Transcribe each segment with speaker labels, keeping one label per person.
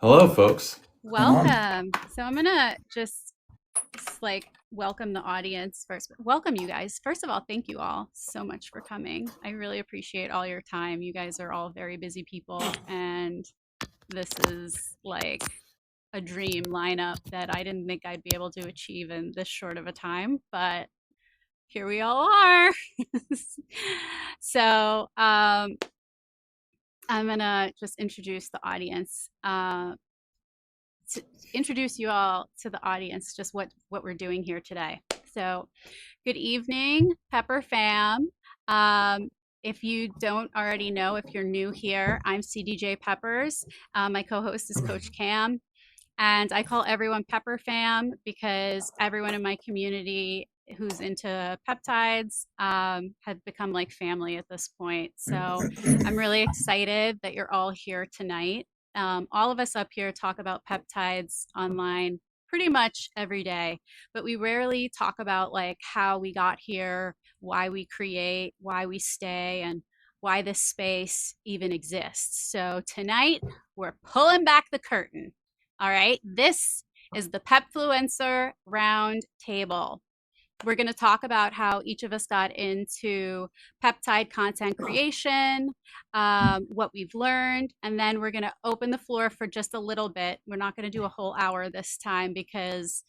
Speaker 1: Hello, folks.
Speaker 2: Welcome. So I'm gonna just like welcome the audience first. Welcome you guys. First of all, thank you all so much for coming. I really appreciate all your time. You guys are all very busy people, and this is like a dream lineup that I didn't think I'd be able to achieve in this short of a time, but here we all are. So I'm gonna just introduce the audience. To introduce you all to the audience, just what we're doing here today. So, good evening, Pepper fam. If you don't already know, if you're new here, I'm CDJPepperz. My co-host is Coach Cam, and I call everyone Pepper fam because everyone in my community who's into peptides have become like family at this point. So I'm really excited that you're all here tonight. All of us up here talk about peptides online pretty much every day, but we rarely talk about like how we got here, why we create, why we stay, and why this space even exists. So tonight we're pulling back the curtain. All right, this is the Pepfluencer Round Table. We're going to talk about how each of us got into peptide content creation, what we've learned, and then we're going to open the floor for just a little bit. We're not going to do a whole hour this time because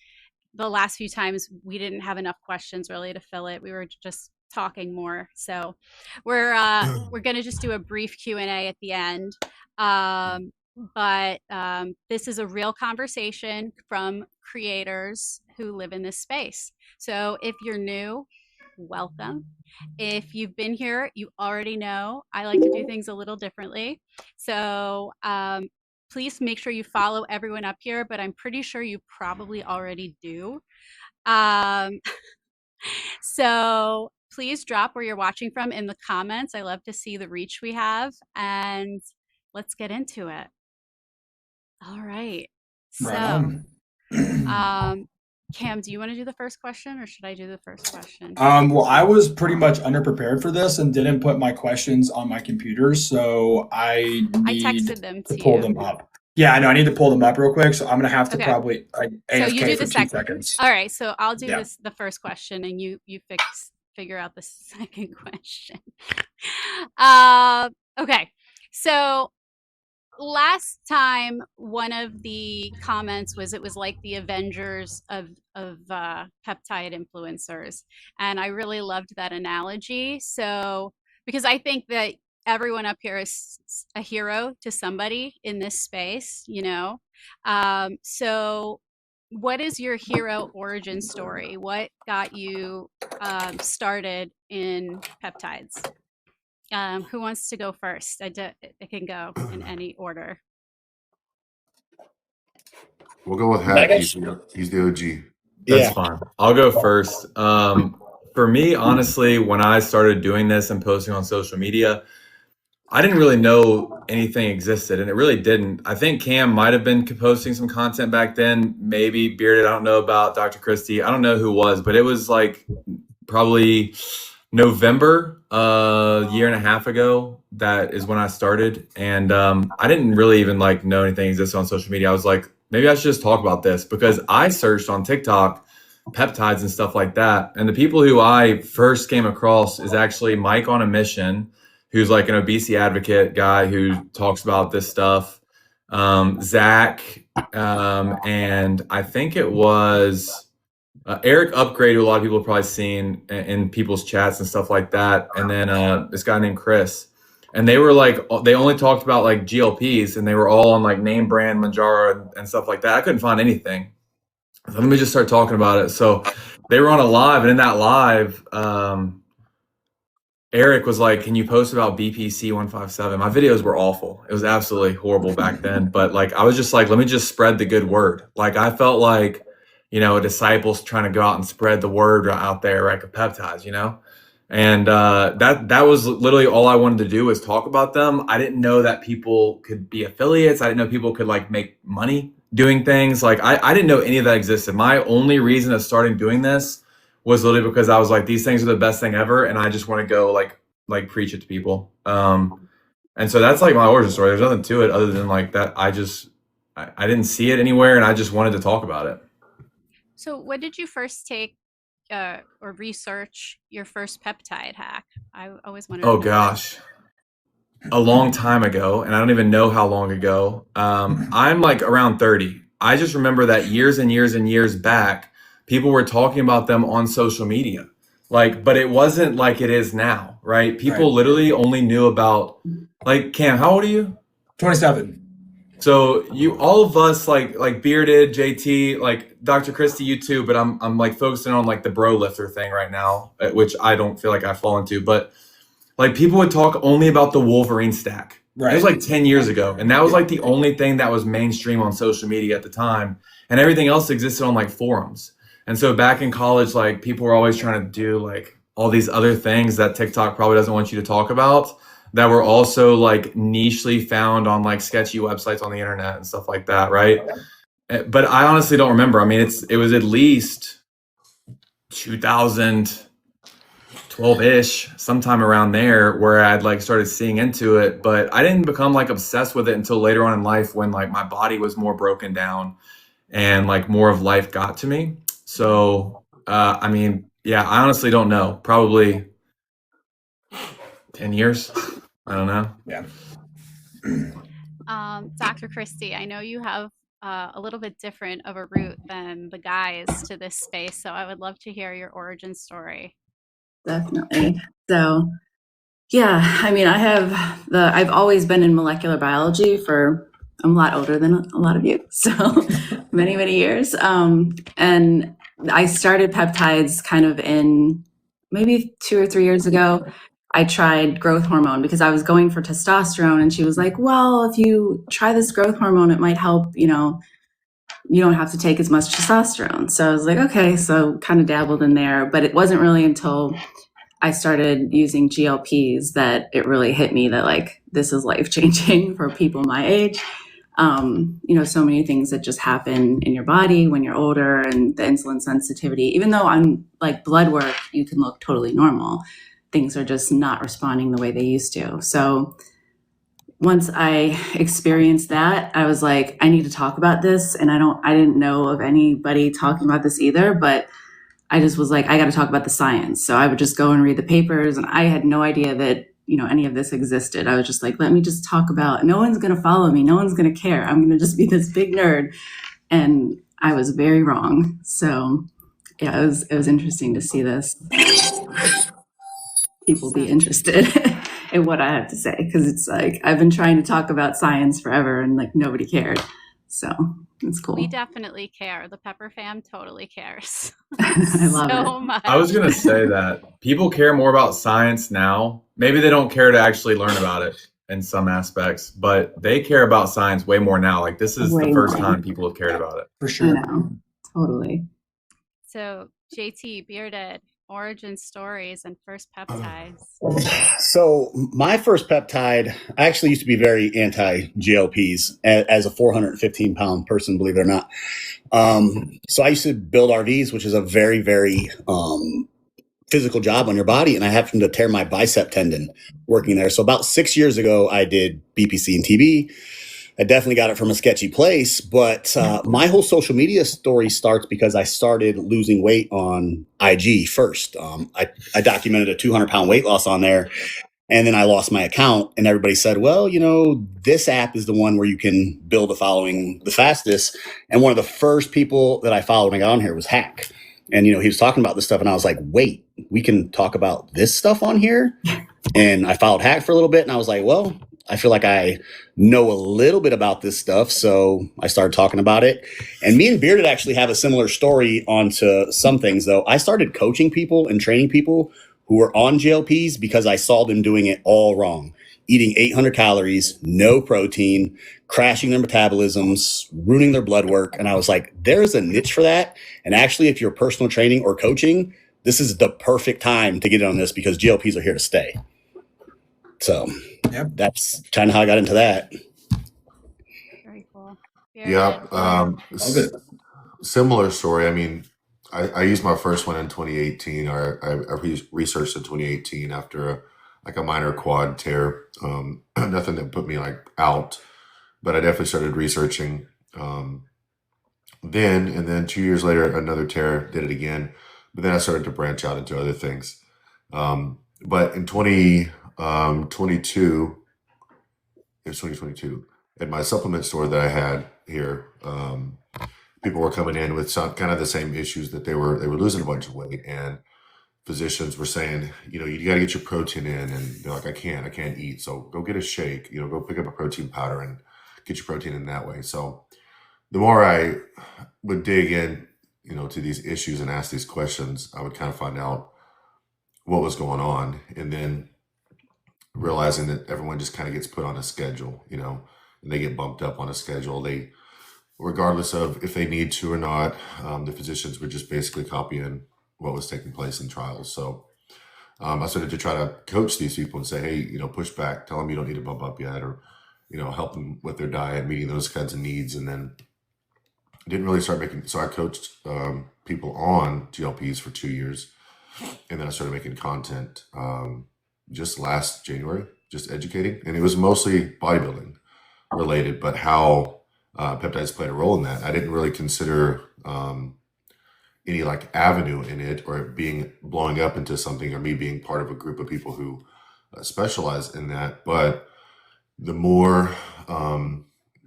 Speaker 2: the last few times we didn't have enough questions really to fill it. We were just talking more. So we're going to just do a brief Q&A at the end. But this is a real conversation from creators who live in this space. So if you're new, welcome. If you've been here, you already know I like to do things a little differently. So please make sure you follow everyone up here, but I'm pretty sure you probably already do. So please drop where you're watching from in the comments. I love to see the reach we have, and let's get into it. All right. So, Cam, do you want to do the first question or should I do the first question?
Speaker 3: Well, I was pretty much underprepared for this and didn't put my questions on my computer, so I
Speaker 2: texted them
Speaker 3: to pull them up. Yeah, I know. I need to pull them up real quick, so I'm gonna have to probably
Speaker 2: so you do
Speaker 3: for
Speaker 2: the
Speaker 3: 2 seconds.
Speaker 2: All right, so I'll do the first question, and you figure out the second question. Okay, so last time one of the comments was it was like the Avengers of peptide influencers, and I really loved that analogy. So because I think that everyone up here is a hero to somebody in this space, you know. So what is your hero origin story? What got you started in peptides? Who wants to go first? It can go in any order.
Speaker 4: We'll go with Hack. He's the OG.
Speaker 1: That's fine. I'll go first. For me, honestly, when I started doing this and posting on social media, I didn't really know anything existed, and it really didn't. I think Cam might have been posting some content back then, maybe Bearded. I don't know about Dr. Kristi. I don't know who was, but it was like probably November, a year and a half ago. That is when I started, and I didn't really even like know anything existed on social media. I was like, maybe I should just talk about this because I searched on TikTok peptides and stuff like that, and the people who I first came across is actually Mike on a Mission, who's like an obesity advocate guy who talks about this stuff. Zach, and I think it was Eric Upgrade, who a lot of people have probably seen in people's chats and stuff like that. And then this guy named Chris. And they were like, they only talked about like GLPs, and they were all on like name brand Manjaro and stuff like that. I couldn't find anything. So let me just start talking about it. So they were on a live, and in that live, Eric was like, can you post about BPC 157? My videos were awful. It was absolutely horrible back then. But like, I was just like, let me just spread the good word. Like, I felt like, you know, a disciple's trying to go out and spread the word out there, right, of peptides, you know? And that was literally all I wanted to do was talk about them. I didn't know that people could be affiliates. I didn't know people could like make money doing things. Like, I didn't know any of that existed. My only reason of starting doing this was literally because I was like, these things are the best thing ever, and I just want to go like preach it to people. And so that's like my origin story. There's nothing to it other than like that. I just I didn't see it anywhere, and I just wanted to talk about it.
Speaker 2: So when did you first take or research your first peptide hack? I always wanted to
Speaker 1: Oh
Speaker 2: know.
Speaker 1: gosh, a long time ago, and I don't even know how long ago. I'm like around 30. I just remember that years and years and years back, people were talking about them on social media. Like, but it wasn't like it is now, right? People
Speaker 3: Right.
Speaker 1: literally only knew about, like, Cam, how old are you?
Speaker 3: 27.
Speaker 1: So you, all of us, like Bearded, JT, like Dr. Kristi, you too, but I'm like focusing on like the bro lifter thing right now, which I don't feel like I fall into, but like people would talk only about the Wolverine stack. It was
Speaker 3: Right.
Speaker 1: like 10 years ago. And that was like the only thing that was mainstream on social media at the time. And everything else existed on like forums. And so back in college, like people were always trying to do like all these other things that TikTok probably doesn't want you to talk about, that were also like nichely found on like sketchy websites on the internet and stuff like that, right? But I honestly don't remember. I mean, it was at least 2012-ish, sometime around there, where I'd like started seeing into it, but I didn't become like obsessed with it until later on in life, when like my body was more broken down and like more of life got to me. So I mean, yeah, I honestly don't know. Probably 10 years. I don't know.
Speaker 3: Yeah.
Speaker 2: Dr. Kristi, I know you have a little bit different of a route than the guys to this space, so I would love to hear your origin story.
Speaker 5: Definitely. So, yeah, I mean, I've always been in molecular biology I'm a lot older than a lot of you, so many, many years. And I started peptides kind of in maybe 2 or 3 years ago. I tried growth hormone because I was going for testosterone, and she was like, well, if you try this growth hormone, it might help, you don't have to take as much testosterone. So I was like, okay, so kind of dabbled in there, but it wasn't really until I started using GLPs that it really hit me that like, this is life-changing for people my age. So many things that just happen in your body when you're older, and the insulin sensitivity, even though on like blood work, you can look totally normal, things are just not responding the way they used to. So once I experienced that, I was like, I need to talk about this. And I didn't know of anybody talking about this either, but I just was like, I got to talk about the science. So I would just go and read the papers, and I had no idea that, any of this existed. I was just like, let me just talk about, no one's going to follow me. No one's going to care. I'm going to just be this big nerd. And I was very wrong. So yeah, it was interesting to see this. People be interested in what I have to say, because it's like I've been trying to talk about science forever and like nobody cared. So it's cool.
Speaker 2: We definitely care. The Pepper fam totally cares.
Speaker 5: I love
Speaker 2: so
Speaker 5: it.
Speaker 2: much.
Speaker 1: I was going to say that people care more about science now. Maybe they don't care to actually learn about it in some aspects, but they care about science way more now. Like this is
Speaker 5: Way
Speaker 1: the first
Speaker 5: more.
Speaker 1: time people have cared about it.
Speaker 3: For
Speaker 5: I
Speaker 3: sure.
Speaker 5: know. Totally.
Speaker 2: So JT, Bearded, origin stories and first peptides.
Speaker 6: So my first peptide, I actually used to be very anti-GLPs as a 415-pound person, believe it or not. So I used to build RVs, which is a very, very physical job on your body. And I happened to tear my bicep tendon working there. So about 6 years ago, I did BPC and TB. I definitely got it from a sketchy place, but my whole social media story starts because I started losing weight on IG first. I documented a 200-pound weight loss on there, and then I lost my account, and everybody said, well, this app is the one where you can build a following the fastest. And one of the first people that I followed when I got on here was Hack. And, he was talking about this stuff, and I was like, wait, we can talk about this stuff on here? And I followed Hack for a little bit, and I was like, well, I feel like I know a little bit about this stuff. So I started talking about it. And me and Bearded actually have a similar story onto some things, though. I started coaching people and training people who were on GLPs because I saw them doing it all wrong. Eating 800 calories, no protein, crashing their metabolisms, ruining their blood work. And I was like, there's a niche for that. And actually, if you're personal training or coaching, this is the perfect time to get on this because GLPs are here to stay. So that's kind of how I got into that.
Speaker 2: Very cool.
Speaker 4: Yeah. Similar story. I mean, I used my first one in 2018, or I researched in 2018 after a minor quad tear. Nothing that put me out, but I definitely started researching. And then 2 years later, another tear, did it again. But then I started to branch out into other things. But in 2022, it was 2022, at my supplement store that I had here, people were coming in with some kind of the same issues, that they were losing a bunch of weight, and physicians were saying, you got to get your protein in, and they're like, I can't eat, so go get a shake, go pick up a protein powder and get your protein in that way. So the more I would dig in, to these issues and ask these questions, I would kind of find out what was going on, and then realizing that everyone just kind of gets put on a schedule, and they get bumped up on a schedule. They, regardless of if they need to or not, the physicians were just basically copying what was taking place in trials. So I started to try to coach these people and say, hey, push back, tell them you don't need to bump up yet, or, help them with their diet, meeting those kinds of needs. And then didn't really start making, so I coached people on GLPs for 2 years. And then I started making content just last January, just educating. And it was mostly bodybuilding related, but how peptides played a role in that. I didn't really consider any avenue in it, or blowing up into something, or me being part of a group of people who specialize in that. But the more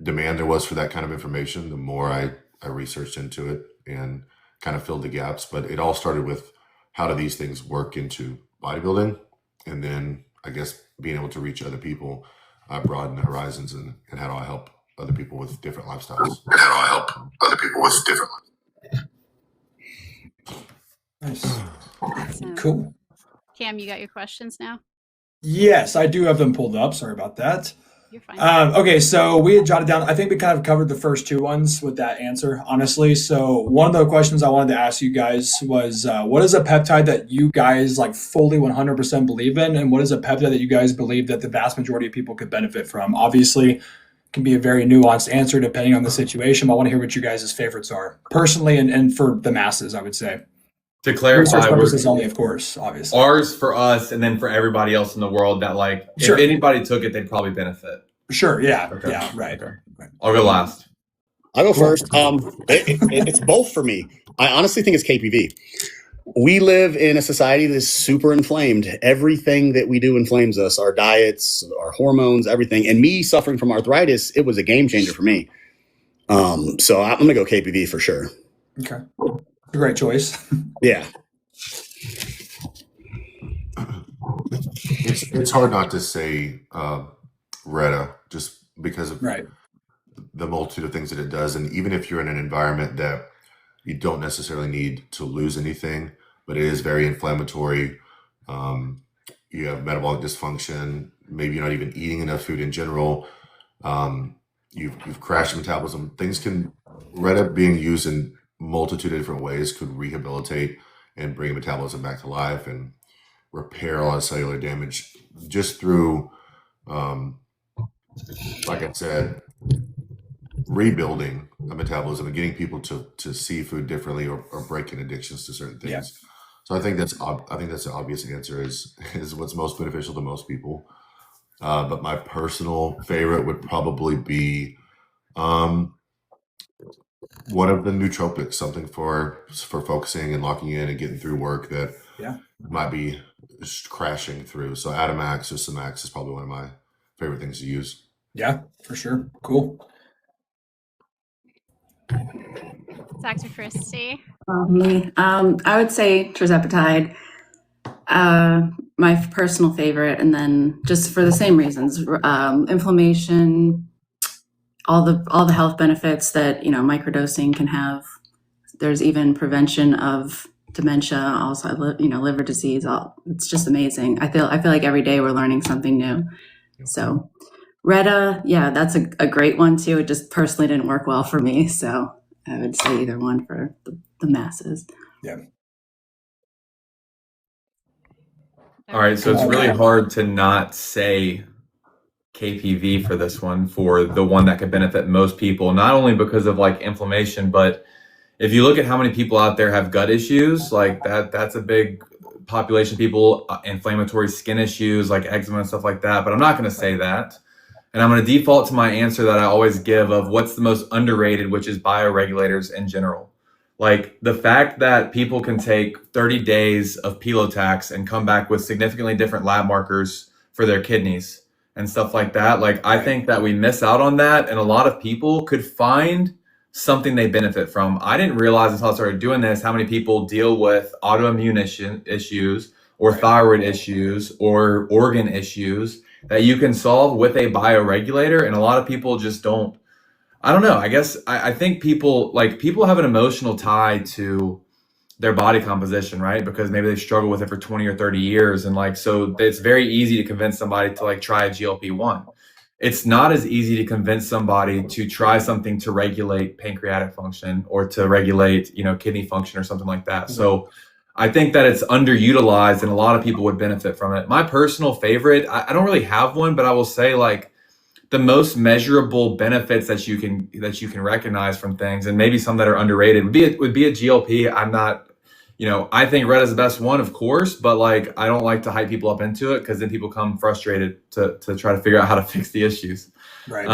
Speaker 4: demand there was for that kind of information, the more I researched into it and kind of filled the gaps. But it all started with, how do these things work into bodybuilding? And then I guess being able to reach other people, I broadened the horizons, and how do I help other people with different lifestyles?
Speaker 3: Nice.
Speaker 2: Awesome.
Speaker 3: Cool.
Speaker 2: Cam, you got your questions now?
Speaker 3: Yes, I do have them pulled up. Sorry about that.
Speaker 2: You're fine.
Speaker 3: Okay, so we had jotted down, I think we kind of covered the first two ones with that answer, honestly. So one of the questions I wanted to ask you guys was, what is a peptide that you guys fully 100% believe in? And what is a peptide that you guys believe that the vast majority of people could benefit from? Obviously, it can be a very nuanced answer depending on the situation, but I want to hear what you guys' favorites are, personally, and for the masses, I would say.
Speaker 1: To clarify,
Speaker 3: Research purposes only, of course, obviously.
Speaker 1: Ours for us, and then for everybody else in the world that
Speaker 3: Sure.
Speaker 1: if anybody took it, they'd probably benefit.
Speaker 3: Sure. Yeah.
Speaker 1: Okay.
Speaker 3: Yeah. Right.
Speaker 1: Okay. I'll go last.
Speaker 6: I'll go first. It's both for me. I honestly think it's KPV. We live in a society that's super inflamed. Everything that we do inflames us, our diets, our hormones, everything. And me suffering from arthritis, it was a game changer for me. So I'm going to go KPV for sure.
Speaker 3: Okay. A great choice.
Speaker 6: Yeah.
Speaker 4: It's hard not to say Retta, just because of
Speaker 3: Right.
Speaker 4: the multitude of things that it does. And even if you're in an environment that you don't necessarily need to lose anything, but it is very inflammatory, you have metabolic dysfunction, maybe you're not even eating enough food in general, you've crashed metabolism, Retta being used in multitude of different ways could rehabilitate and bring metabolism back to life and repair a lot of cellular damage just through, like I said, rebuilding a metabolism and getting people to see food differently, or breaking addictions to certain things.
Speaker 3: Yeah.
Speaker 4: So I think that's the obvious answer is what's most beneficial to most people. But my personal favorite would probably be one of the nootropics, something for focusing and locking in and getting through work that might be just crashing through. So Atomax or Samax is probably one of my favorite things to use.
Speaker 3: Yeah, for sure. Cool.
Speaker 2: Dr. Kristi.
Speaker 5: Me, I would say Tirzepatide, my personal favorite, and then just for the same reasons, inflammation, all the health benefits that microdosing can have. There's even prevention of dementia, also liver disease. It's just amazing. I feel like every day we're learning something new. So Retta, yeah, that's a great one too. It just personally didn't work well for me, so I would say either one for the masses.
Speaker 3: Yeah.
Speaker 1: All right, so it's really hard to not say KPV for this one, for the one that could benefit most people, not only because of inflammation, but if you look at how many people out there have gut issues, that's a big population of people, inflammatory skin issues like eczema and stuff like that. But I'm not going to say that. And I'm going to default to my answer that I always give of what's the most underrated, which is bioregulators in general. Like the fact that people can take 30 days of Pilotax and come back with significantly different lab markers for their kidneys and stuff like that. Like I think that we miss out on that, and a lot of people could find something they benefit from. I didn't realize until I started doing this how many people deal with autoimmune issues or thyroid issues or organ issues that you can solve with a bioregulator, and a lot of people just don't. I don't know. I guess I think people have an emotional tie to their body composition, right? Because maybe they've struggled with it for 20 or 30 years. And like, so it's very easy to convince somebody to like try a GLP-1. It's not as easy to convince somebody to try something to regulate pancreatic function or to regulate, kidney function or something like that. So I think that it's underutilized and a lot of people would benefit from it. My personal favorite, I don't really have one, but I will say like, the most measurable benefits that you can recognize from things, and maybe some that are underrated, would be a GLP. I'm not, I think red is the best one, of course, but like I don't like to hype people up into it because then people come frustrated to try to figure out how to fix the issues.
Speaker 3: Right.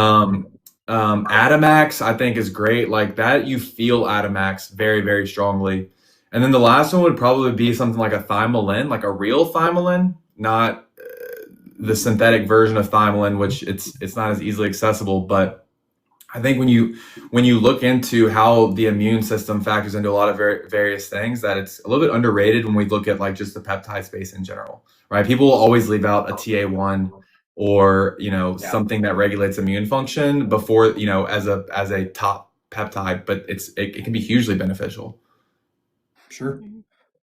Speaker 1: Adamax I think is great. Like that, you feel Adamax very, very strongly. And then the last one would probably be something like a thymolin, like a real thymolin, not the synthetic version of thymolin, which it's not as easily accessible. But I think when you look into how the immune system factors into a lot of various things, that it's a little bit underrated when we look at like just the peptide space in general, right? People will always leave out a TA1 or something that regulates immune function before as a top peptide, but it can be hugely beneficial.
Speaker 3: Sure.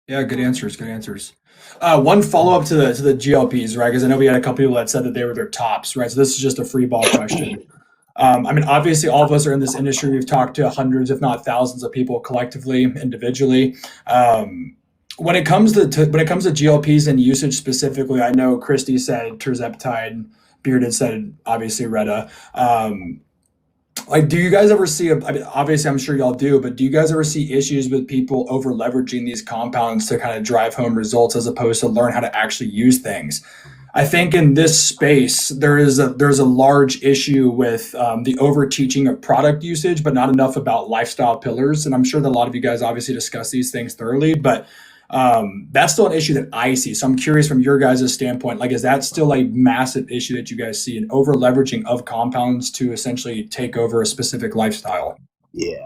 Speaker 3: Yeah, good answers. Good answers. One follow up to the GLPs, right? Because I know we had a couple people that said that they were their tops, right? So this is just a free ball question. I mean, obviously, all of us are in this industry. We've talked to hundreds, if not thousands, of people collectively, individually. When it comes to GLPs and usage specifically, I know Kristi said tirzepatide, Bearded said obviously Retta. Like, do you guys ever see, I mean, obviously I'm sure y'all do, but do you guys ever see issues with people over leveraging these compounds to kind of drive home results as opposed to learn how to actually use things? I think in this space, there's a large issue with the over teaching of product usage, but not enough about lifestyle pillars. And I'm sure that a lot of you guys obviously discuss these things thoroughly, but that's still an issue that I see. So I'm curious from your guys' standpoint, like, is that still a massive issue that you guys see, an over leveraging of compounds to essentially take over a specific lifestyle?
Speaker 6: Yeah,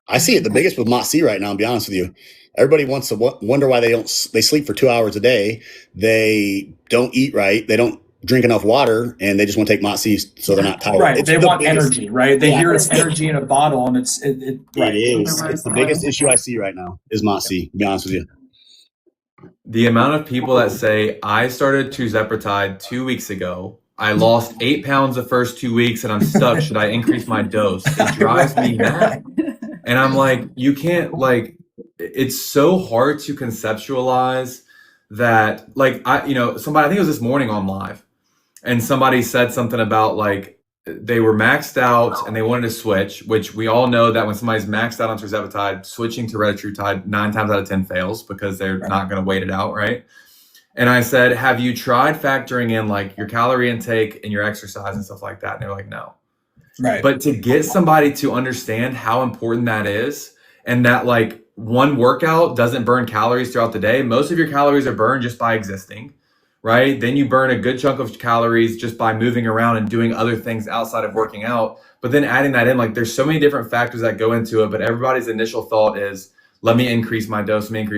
Speaker 6: I see it the biggest with Mott C right now, to be honest with you. Everybody wants to wonder why they sleep for 2 hours a day. They don't eat right. They don't drink enough water, and they just want to take Mott C so they're not tired.
Speaker 3: Right. They want energy, right? They hear it's energy in a bottle, and it's right.
Speaker 6: It is. It's the biggest issue I see right now is Mott C, to be honest with you.
Speaker 1: The amount of people that say, I started tirzepatide 2 weeks ago, I lost 8 pounds the first 2 weeks and I'm stuck. Should I increase my dose? It drives me mad. And I'm like, you can't, like, it's so hard to conceptualize that, like, somebody, I think it was this morning on live, and somebody said something about like, they were maxed out and they wanted to switch, which we all know that when somebody's maxed out on tirzepatide, switching to retatrutide 9 times out of 10 fails because they're not going to wait it out, right? And I said, have you tried factoring in like your calorie intake and your exercise and stuff like that? And they're like, no.
Speaker 3: Right.
Speaker 1: But to get somebody to understand how important that is, and that like one workout doesn't burn calories throughout the day. Most of your calories are burned just by existing. Right? Then you burn a good chunk of calories just by moving around and doing other things outside of working out. But then adding that in, like there's so many different factors that go into it, but everybody's initial thought is, let me increase my dose, And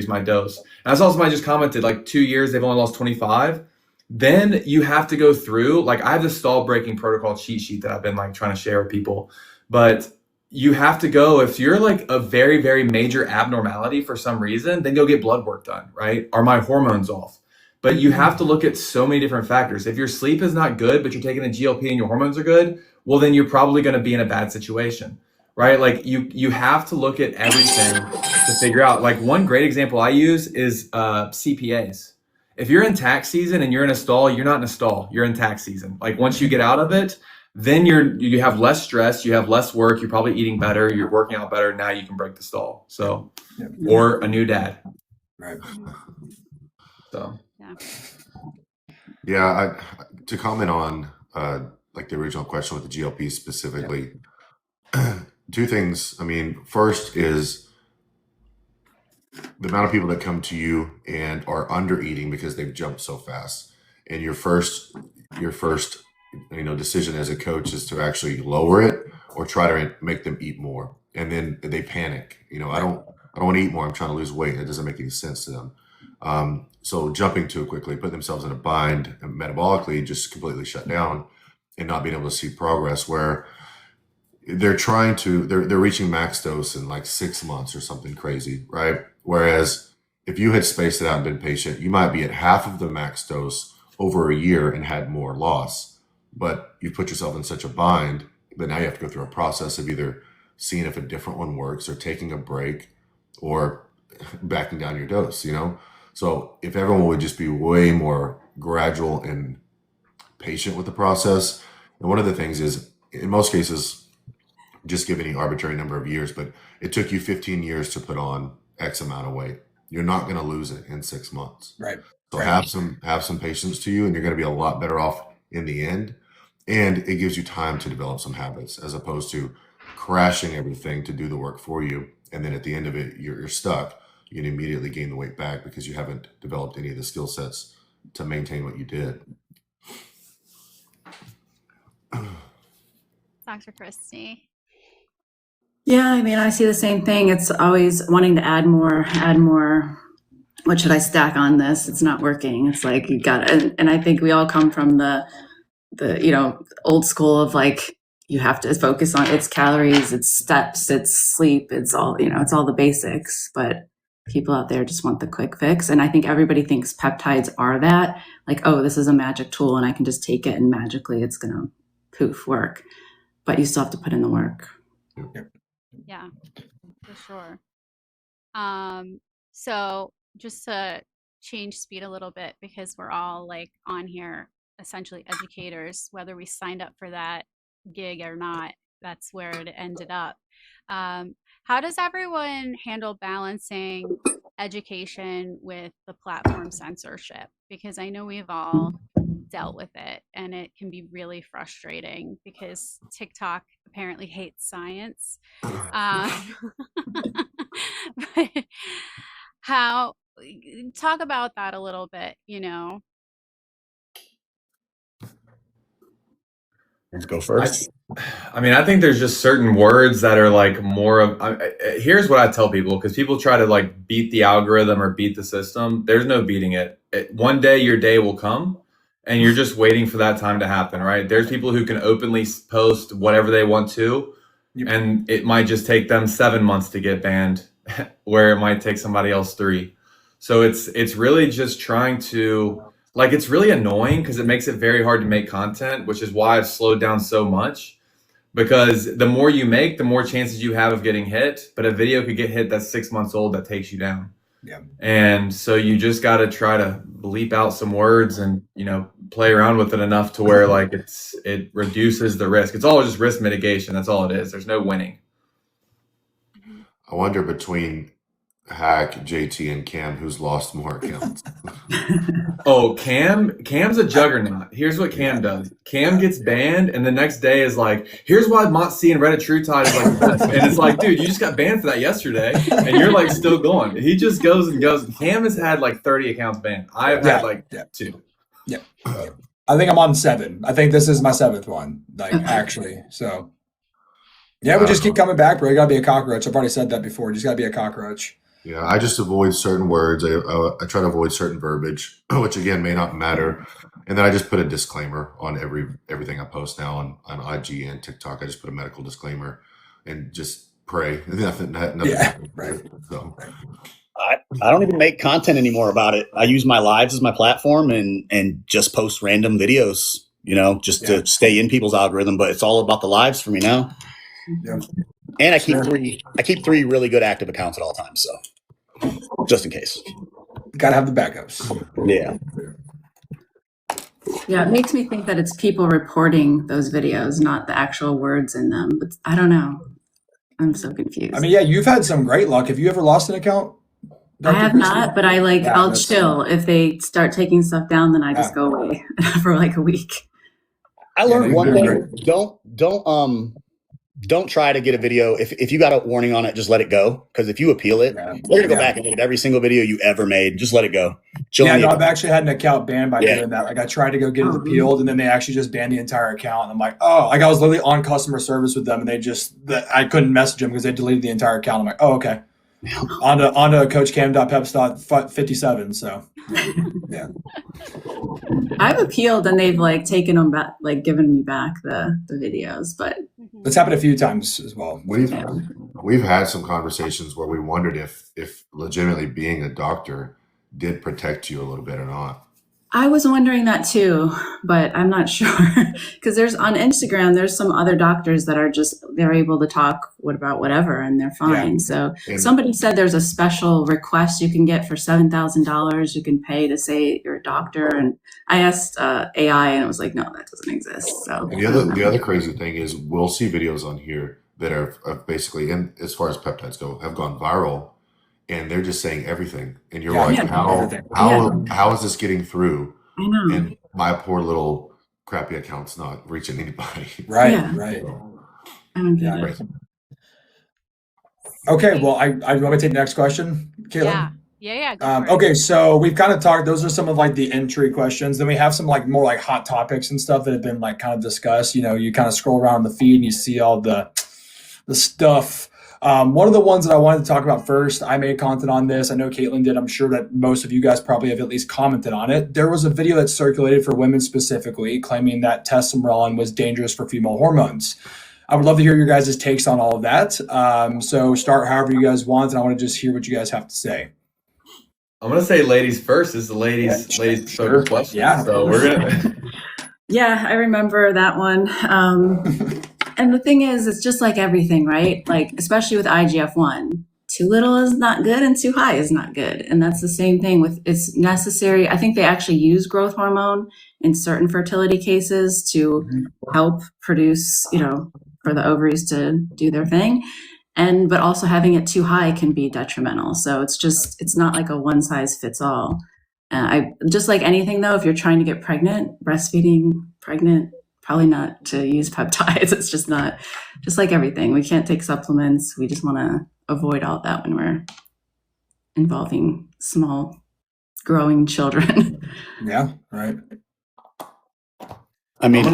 Speaker 1: I saw somebody just commented like 2 years, they've only lost 25. Then you have to go through, like I have this stall breaking protocol cheat sheet that I've been like trying to share with people, but you have to go, if you're like a very, very major abnormality for some reason, then go get blood work done, right? Are my hormones off? But you have to look at so many different factors. If your sleep is not good, but you're taking a GLP and your hormones are good, well, then you're probably going to be in a bad situation, right? Like you have to look at everything to figure out. Like one great example I use is CPAs. If you're in tax season and you're in a stall, you're not in a stall. You're in tax season. Like once you get out of it, then you have less stress, you have less work, you're probably eating better, you're working out better. Now you can break the stall. So, or a new dad.
Speaker 3: Right.
Speaker 1: So.
Speaker 4: Yeah, to comment on like the original question with the GLP specifically, two things. I mean, first is the amount of people that come to you and are under eating because they've jumped so fast. And your first decision as a coach is to actually lower it or try to make them eat more. And then they panic. I don't want to eat more. I'm trying to lose weight. It doesn't make any sense to them. So jumping too quickly, put themselves in a bind and metabolically just completely shut down and not being able to see progress, where they're reaching max dose in like 6 months or something crazy, right? Whereas if you had spaced it out and been patient, you might be at half of the max dose over a year and had more loss. But you put yourself in such a bind that now you have to go through a process of either seeing if a different one works or taking a break or backing down your dose, So if everyone would just be way more gradual and patient with the process. And one of the things is, in most cases, just give any arbitrary number of years, but it took you 15 years to put on X amount of weight. You're not going to lose it in 6 months.
Speaker 3: Right.
Speaker 4: So have some patience to you, and you're going to be a lot better off in the end. And it gives you time to develop some habits, as opposed to crashing everything to do the work for you. And then at the end of it, you're stuck. You can immediately gain the weight back because you haven't developed any of the skill sets to maintain what you did.
Speaker 2: Dr. Kristi.
Speaker 5: Yeah, I mean, I see the same thing. It's always wanting to add more. What should I stack on this? It's not working. It's like you got it. And I think we all come from the old school of like, you have to focus on its calories, its steps, its sleep. It's all, it's all the basics, but people out there just want the quick fix. And I think everybody thinks peptides are that, like, oh, this is a magic tool and I can just take it and magically it's going to poof work. But you still have to put in the work.
Speaker 2: Yeah, for sure. So just to change speed a little bit, because we're all like on here essentially educators, whether we signed up for that gig or not, that's where it ended up. How does everyone handle balancing education with the platform censorship? Because I know we've all dealt with it, and it can be really frustrating because TikTok apparently hates science. But talk about that a little bit,
Speaker 6: Let's go first.
Speaker 1: I think there's just certain words that are like more of, here's what I tell people, because people try to like beat the algorithm or beat the system. There's no beating it. One day your day will come and you're just waiting for that time to happen, right? There's people who can openly post whatever they want to, and it might just take them 7 months to get banned, where it might take somebody else 3. So it's really just trying to, like, it's really annoying because it makes it very hard to make content, which is why I've slowed down so much, because the more you make, the more chances you have of getting hit. But a video could get hit that's 6 months old that takes you down.
Speaker 3: Yeah.
Speaker 1: And so you just got to try to bleep out some words and, play around with it enough to where like it reduces the risk. It's all just risk mitigation. That's all it is. There's no winning.
Speaker 4: I wonder between Hack, JT, and Cam, who's lost more accounts?
Speaker 1: Oh, Cam's a juggernaut. Here's what Cam does. Cam gets banned, and the next day is like, here's why Mont-C and Reddit True Tide is like this. And it's like, dude, you just got banned for that yesterday, and you're like still going. He just goes and goes. Cam has had like 30 accounts banned. I've had like 2.
Speaker 3: Yeah. I think I'm on 7. I think this is my 7th one, like actually. So yeah, we just keep coming back, bro. You gotta be a cockroach. I've already said that before. You just gotta be a cockroach.
Speaker 4: Yeah, I just avoid certain words. I try to avoid certain verbiage, which again may not matter. And then I just put a disclaimer on everything I post now on IG and TikTok. I just put a medical disclaimer and just pray. Nothing.
Speaker 3: Yeah, right.
Speaker 4: So.
Speaker 6: I don't even make content anymore about it. I use my lives as my platform and just post random videos, to stay in people's algorithm. But it's all about the lives for me now.
Speaker 3: Yeah.
Speaker 6: And I keep 3 really good active accounts at all times. So just in case.
Speaker 3: Gotta have the backups.
Speaker 6: Yeah.
Speaker 5: Yeah, it makes me think that it's people reporting those videos, not the actual words in them. But I don't know. I'm so confused.
Speaker 3: I mean, yeah, you've had some great luck. Have you ever lost an account?
Speaker 5: I have not, but I'll chill. If they start taking stuff down, then I just go away for like a week.
Speaker 6: I learned
Speaker 3: you're
Speaker 6: one
Speaker 3: doing
Speaker 6: thing. Don't try to get a video. If you got a warning on it, just let it go. Because if you appeal it,
Speaker 3: Yeah.
Speaker 6: they're gonna go back and look at every single video you ever made. Just let it go.
Speaker 3: Yeah, no, I've actually had an account banned by
Speaker 6: Yeah.
Speaker 3: doing that. Like I tried to go get it appealed, and then they actually just banned the entire account. And I'm like, oh, like I was literally on customer service with them, and I couldn't message them because they deleted the entire account. I'm like, oh, okay. onto coachcam.pepps.57. So yeah.
Speaker 5: I've appealed and they've like taken them back, like given me back the videos, but
Speaker 3: It's happened a few times as well.
Speaker 4: We've had some conversations where we wondered if legitimately being a doctor did protect you a little bit or not.
Speaker 5: I was wondering that too, but I'm not sure because there's on Instagram, there's some other doctors that are they're able to talk about whatever and they're fine.
Speaker 3: Yeah.
Speaker 5: So
Speaker 4: And-
Speaker 5: somebody said there's a special request you can get for $7,000 you can pay to say you're a doctor. And I asked AI and it was like, no, that doesn't exist. So
Speaker 4: And the other crazy thing is we'll see videos on here that are basically, and as far as peptides go, have gone viral, and they're just saying everything, and you're
Speaker 3: Yeah,
Speaker 4: like,
Speaker 3: everything.
Speaker 4: how is this getting through?
Speaker 5: I know.
Speaker 4: And my poor little crappy account's not reaching anybody.
Speaker 3: Right,
Speaker 5: Yeah.
Speaker 3: right.
Speaker 5: I don't get
Speaker 3: Yeah.
Speaker 5: it.
Speaker 3: Okay, well, I want to take the next question, Caitlin.
Speaker 2: Yeah. Go for it.
Speaker 3: Okay, so we've kind of talked. Those are some of like the entry questions. Then we have some like more like hot topics and stuff that have been like kind of discussed. You know, you kind of scroll around the feed and you see all the stuff. One of the ones that I wanted to talk about first, I made content on this. I know Caitlin did. I'm sure that most of you guys probably have at least commented on it. There was a video that circulated for women specifically, claiming that testosterone was dangerous for female hormones. I would love to hear your guys' takes on all of that. So start however you guys want, and I want to just hear what you guys have to say.
Speaker 1: I'm gonna say ladies first. Is the ladies
Speaker 3: Sure.
Speaker 1: question?
Speaker 3: Yeah.
Speaker 1: So we're gonna.
Speaker 5: Yeah, I remember that one. And the thing is, it's just like everything, right? Like, especially with IGF-1, too little is not good and too high is not good. And that's the same thing with it's necessary. I think they actually use growth hormone in certain fertility cases to help produce, for the ovaries to do their thing. But also having it too high can be detrimental. So it's not like a one size fits all. Just like anything though, if you're trying to get pregnant, pregnant, probably not to use peptides. It's just not, just like everything. We can't take supplements. We just want to avoid all that when we're involving small growing children.
Speaker 3: Yeah, right.
Speaker 6: I mean,
Speaker 1: I'm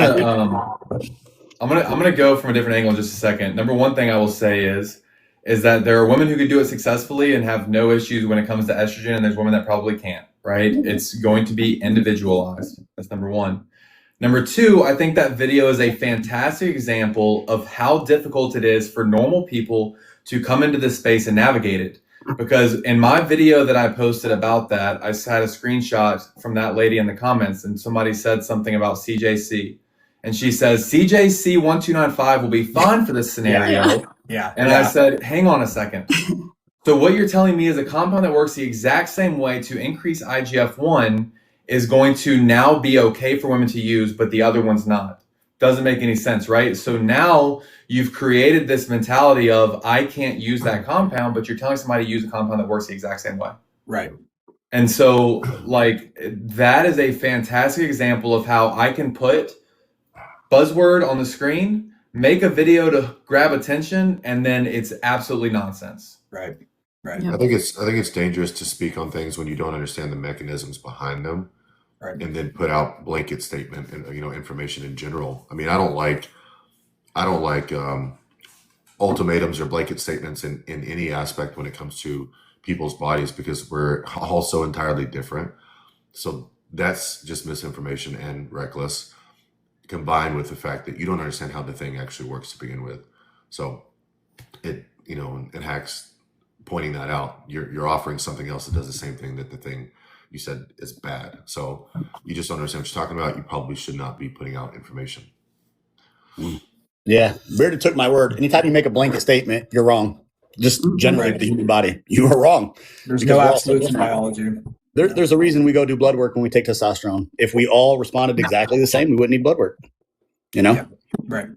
Speaker 1: gonna go from a different angle in just a second. Number one thing I will say is that there are women who can do it successfully and have no issues when it comes to estrogen, and there's women that probably can't, right? It's going to be individualized. That's number one. Number two, I think that video is a fantastic example of how difficult it is for normal people to come into this space and navigate it. Because in my video that I posted about that, I had a screenshot from that lady in the comments, and somebody said something about CJC. And she says, CJC 1295 will be fine for this scenario.
Speaker 3: Yeah.
Speaker 1: And I said, hang on a second. So what you're telling me is a compound that works the exact same way to increase IGF-1 is going to now be okay for women to use, but the other one's not. Doesn't make any sense, right? So now you've created this mentality of, I can't use that compound, but you're telling somebody to use a compound that works the exact same way.
Speaker 3: Right.
Speaker 1: And so like, that is a fantastic example of how I can put buzzword on the screen, make a video to grab attention, and then it's absolutely nonsense.
Speaker 3: Right.
Speaker 5: Yeah.
Speaker 4: I think it's dangerous to speak on things when you don't understand the mechanisms behind them,
Speaker 3: Right.
Speaker 4: and then put out blanket statement and information in general. I mean, I don't like ultimatums or blanket statements in any aspect when it comes to people's bodies, because we're all so entirely different. So that's just misinformation and reckless, combined with the fact that you don't understand how the thing actually works to begin with. So it, and Hacks pointing that out, you're offering something else that does the same thing that the thing you said is bad. So you just don't understand what you're talking about. You probably should not be putting out information.
Speaker 6: yeah, Bearded took my word. Anytime you make a blanket statement, you're wrong. Just generally the human body, you are wrong.
Speaker 3: There's
Speaker 6: Because
Speaker 3: no
Speaker 6: we're all
Speaker 3: absolutes in
Speaker 6: different.
Speaker 3: biology.
Speaker 6: There's a reason we go do blood work when we take testosterone. If we all responded exactly the same, we wouldn't need blood work.
Speaker 3: Yeah. Right.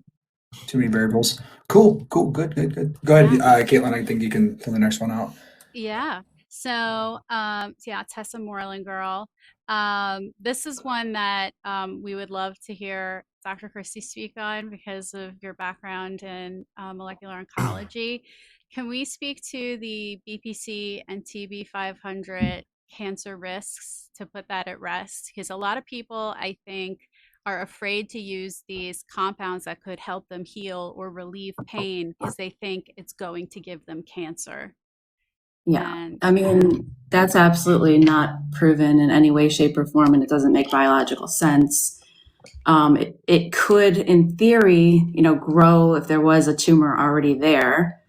Speaker 3: Too many variables. Cool. Good. Go ahead, Caitlin. I think you can fill the next one out.
Speaker 2: Yeah. So, Tessa Moreland girl. This is one that we would love to hear Dr. Kristi speak on because of your background in molecular oncology. Can we speak to the BPC and TB500 cancer risks to put that at rest? Because a lot of people, I think, are afraid to use these compounds that could help them heal or relieve pain because they think it's going to give them cancer.
Speaker 5: Yeah.
Speaker 2: And
Speaker 5: I mean, that's absolutely not proven in any way, shape, or form, and it doesn't make biological sense. It could, in theory, grow if there was a tumor already there.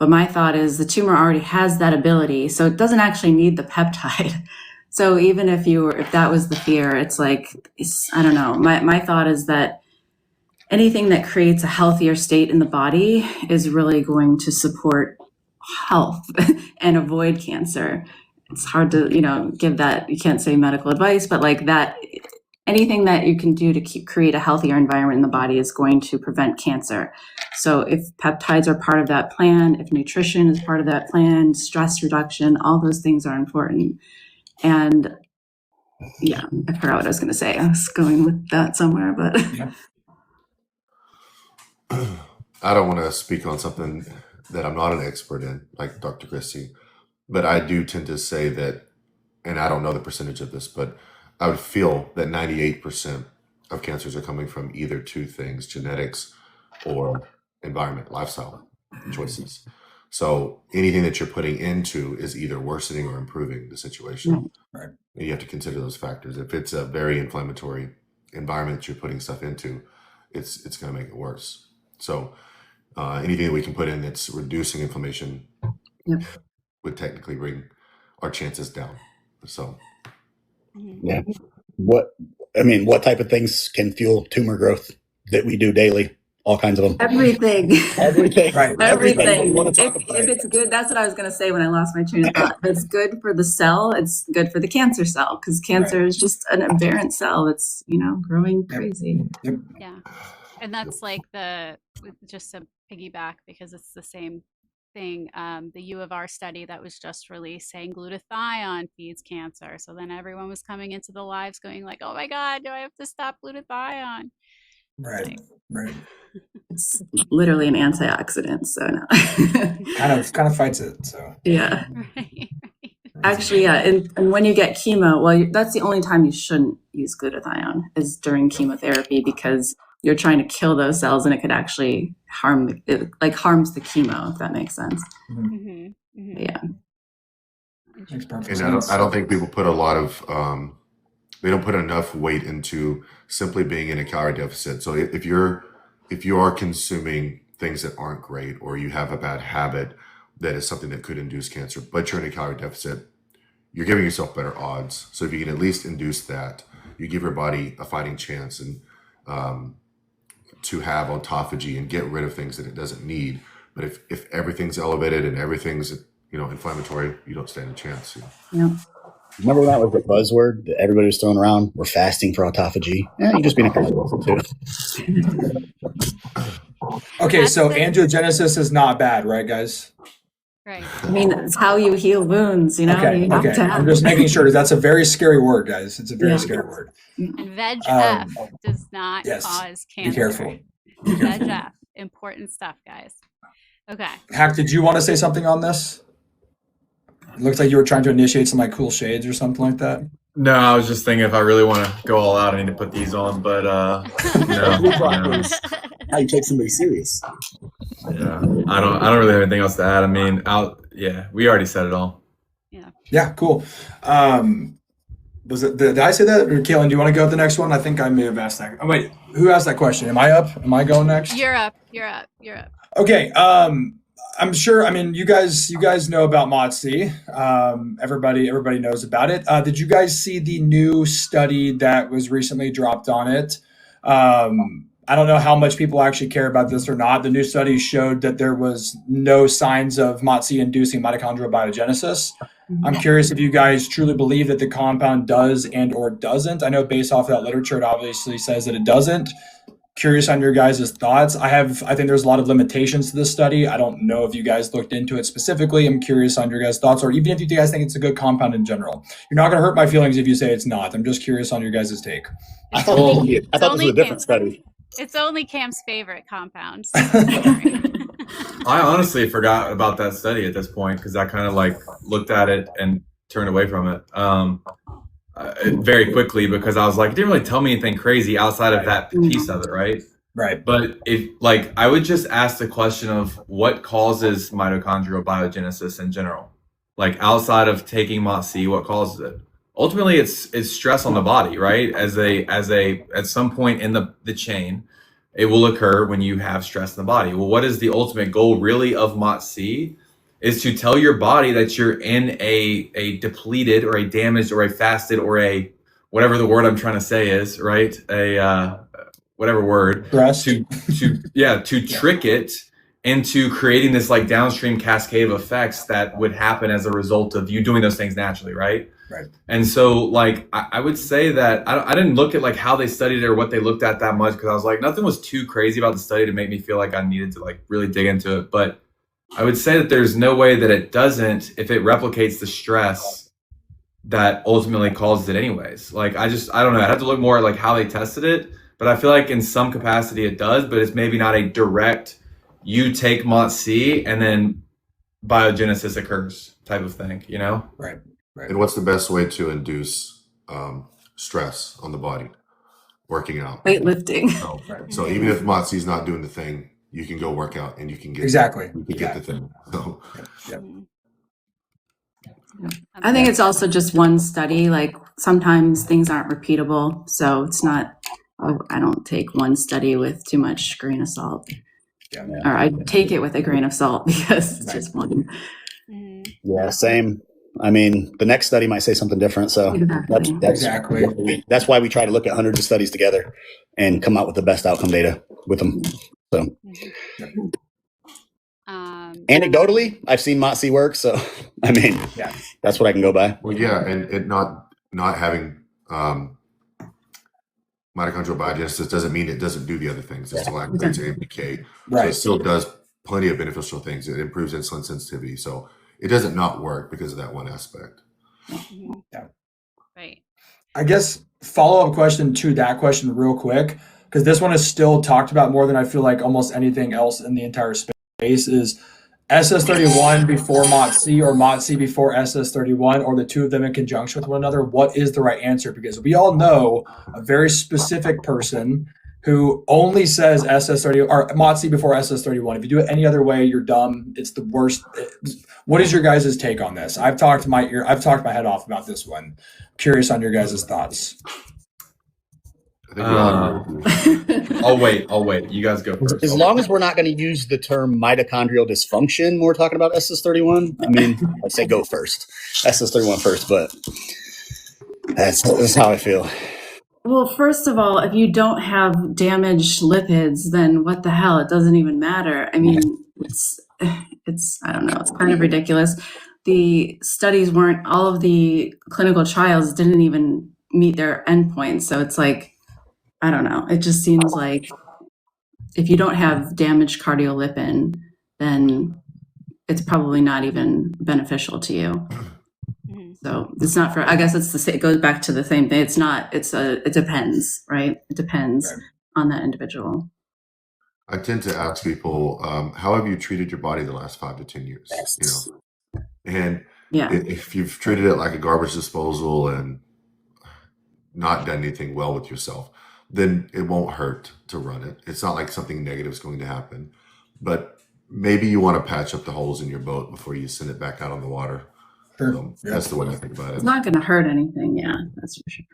Speaker 5: But my thought is the tumor already has that ability, so it doesn't actually need the peptide. So even if that was the fear, it's like, I don't know. My thought is that anything that creates a healthier state in the body is really going to support health and avoid cancer. It's hard to, give that, you can't say medical advice, but like that, anything that you can do to create a healthier environment in the body is going to prevent cancer. So if peptides are part of that plan, if nutrition is part of that plan, stress reduction, all those things are important. And yeah, I forgot what I was going to say. I was going with that somewhere, but
Speaker 4: I don't want to speak on something that I'm not an expert in, like Dr. Kristi, but I do tend to say that, and I don't know the percentage of this, but I would feel that 98% of cancers are coming from either two things, genetics or environment, lifestyle choices. So anything that you're putting into is either worsening or improving the situation.
Speaker 3: Right.
Speaker 4: And you have to consider those factors. If it's a very inflammatory environment that you're putting stuff into, it's going to make it worse. So anything that we can put in that's reducing inflammation would technically bring our chances down. So,
Speaker 6: yeah. What type of things can fuel tumor growth that we do daily? All kinds of them.
Speaker 5: everything.
Speaker 3: Right.
Speaker 5: Everything.
Speaker 6: Want to talk
Speaker 5: If
Speaker 6: about it.
Speaker 5: it's good, that's what I was going to say when I lost my train of thought. If it's good for the cell, it's good for the cancer cell, because cancer is just an aberrant cell that's, growing crazy.
Speaker 2: yeah, and that's like just to piggyback because it's the same thing. The U of R study that was just released saying glutathione feeds cancer. So then everyone was coming into the lives going like, "Oh my God, do I have to stop glutathione?"
Speaker 3: Right. Right.
Speaker 5: It's literally an antioxidant, so no.
Speaker 3: kind of fights it. So
Speaker 5: Yeah.
Speaker 2: Right.
Speaker 5: Actually, yeah. And when you get chemo, well, that's the only time you shouldn't use glutathione is during chemotherapy, because you're trying to kill those cells and it could actually harms the chemo, if that makes sense. Yeah.
Speaker 3: Makes perfect
Speaker 4: and
Speaker 3: sense.
Speaker 4: I don't think people put a lot of, they don't put enough weight into simply being in a calorie deficit. So if you are consuming things that aren't great, or you have a bad habit that is something that could induce cancer, but you're in a calorie deficit, you're giving yourself better odds. So if you can at least induce that, you give your body a fighting chance and to have autophagy and get rid of things that it doesn't need. But if everything's elevated and everything's inflammatory, you don't stand a chance.
Speaker 5: Yeah.
Speaker 6: Remember when that was the buzzword that everybody was throwing around? We're fasting for autophagy. You're just being a calorie too.
Speaker 3: Okay, so angiogenesis is not bad, right, guys?
Speaker 2: Right.
Speaker 5: I mean, it's how you heal wounds,
Speaker 3: Okay.
Speaker 5: You have to have.
Speaker 3: I'm just making sure, because that's a very scary word, guys. It's a very scary word.
Speaker 2: And VEGF does not
Speaker 3: yes.
Speaker 2: cause cancer.
Speaker 3: Be careful.
Speaker 2: VEGF, important stuff, guys. Okay.
Speaker 3: Hack, did you want to say something on this? It looks like you were trying to initiate some cool shades or something like that.
Speaker 1: No, I was just thinking if I really want to go all out, I need to put these on. But no.
Speaker 6: How you take somebody serious?
Speaker 1: Yeah, I don't really have anything else to add. I mean, we already said it all.
Speaker 3: Yeah, cool. Did I say that? Or Kaylin, do you want to go to the next one? I think I may have asked that. Oh, wait, who asked that question? Am I up? Am I going next?
Speaker 2: You're up.
Speaker 3: Okay. I'm sure. I mean, you guys know about MOTS-c. Everybody knows about it. Did you guys see the new study that was recently dropped on it? I don't know how much people actually care about this or not. The new study showed that there was no signs of MOTS-c inducing mitochondrial biogenesis. I'm curious if you guys truly believe that the compound does and or doesn't. I know based off of that literature, it obviously says that it doesn't. Curious on your guys' thoughts. I think there's a lot of limitations to this study. I don't know if you guys looked into it specifically. I'm curious on your guys' thoughts, or even if you guys think it's a good compound in general. You're not going to hurt my feelings if you say it's not. I'm just curious on your guys' take.
Speaker 6: I thought this was a different study.
Speaker 2: It's only Cam's favorite compound. So don't worry.
Speaker 1: I honestly forgot about that study at this point because I kind of like looked at it and turned away from it very quickly because I was like, it didn't really tell me anything crazy outside of that piece of it, right?
Speaker 3: Right.
Speaker 1: But if like, I would just ask the question of what causes mitochondrial biogenesis in general, like outside of taking MOTS-c, what causes it? Ultimately, it's stress on the body, right? At some point in the chain, it will occur when you have stress in the body. Well, what is the ultimate goal really of MOTS-c? Is to tell your body that you're in a depleted or a damaged or a fasted or a whatever the word I'm trying to say is, right? Whatever word.
Speaker 3: Stress.
Speaker 1: To trick it into creating this like downstream cascade of effects that would happen as a result of you doing those things naturally, right?
Speaker 3: Right.
Speaker 1: And so like I would say that I didn't look at like how they studied it or what they looked at that much because I was like nothing was too crazy about the study to make me feel like I needed to like really dig into it. But I would say that there's no way that it doesn't if it replicates the stress that ultimately causes it anyways. Like I don't know. I have to look more at like how they tested it, but I feel like in some capacity it does, but it's maybe not a direct you take MOTS-c and then biogenesis occurs type of thing, you know?
Speaker 3: Right.
Speaker 4: And what's the best way to induce stress on the body? Working out.
Speaker 5: Weightlifting.
Speaker 4: So even if MOTS-c is not doing the thing, you can go work out and you can get the thing. So.
Speaker 5: I think it's also just one study. Like sometimes things aren't repeatable, so it's not. I don't take one study with too much grain of salt, or I take it with a grain of salt because it's just one.
Speaker 6: Yeah, same. I mean, the next study might say something different. So that's why we try to look at hundreds of studies together and come out with the best outcome data with them. So anecdotally, I've seen MOTS-c work. So I mean, that's what I can go by.
Speaker 4: Well, yeah, and it not having mitochondrial biogenesis doesn't mean it doesn't do the other things. It still activates AMPK.
Speaker 3: Right.
Speaker 4: So it still does plenty of beneficial things. It improves insulin sensitivity. So it doesn't not work because of that one aspect.
Speaker 3: Yeah.
Speaker 2: Right.
Speaker 3: I guess follow-up question to that question real quick, because this one is still talked about more than I feel like almost anything else in the entire space is SS31 before MOTS-c or MOTS-c before SS31 or the two of them in conjunction with one another. What is the right answer? Because we all know a very specific person who only says SS30 or MOTS-c before SS31. If you do it any other way, you're dumb. It's the worst. What is your guys' take on this? I've talked my head off about this one. Curious on your guys' thoughts.
Speaker 1: I'll wait. You guys go first.
Speaker 6: As long as we're not going to use the term mitochondrial dysfunction when we're talking about SS31, I mean, I say go first. SS31 first, but that's how I feel.
Speaker 5: Well, first of all, if you don't have damaged lipids, then what the hell? It doesn't even matter. I mean, it's I don't know. It's kind of ridiculous. The studies weren't, all of the clinical trials didn't even meet their endpoints. So it's like, I don't know. It just seems like if you don't have damaged cardiolipin, then it's probably not even beneficial to you. So it's not for, I guess it goes back to the same thing. It depends, right? It depends on that individual.
Speaker 4: I tend to ask people, how have you treated your body the last 5 to 10 years? You know, and if you've treated it like a garbage disposal and not done anything well with yourself, then it won't hurt to run it. It's not like something negative is going to happen, but maybe you want to patch up the holes in your boat before you send it back out on the water.
Speaker 3: Sure.
Speaker 4: So that's the way I think about it.
Speaker 5: It's not going to hurt anything. Yeah, that's for sure.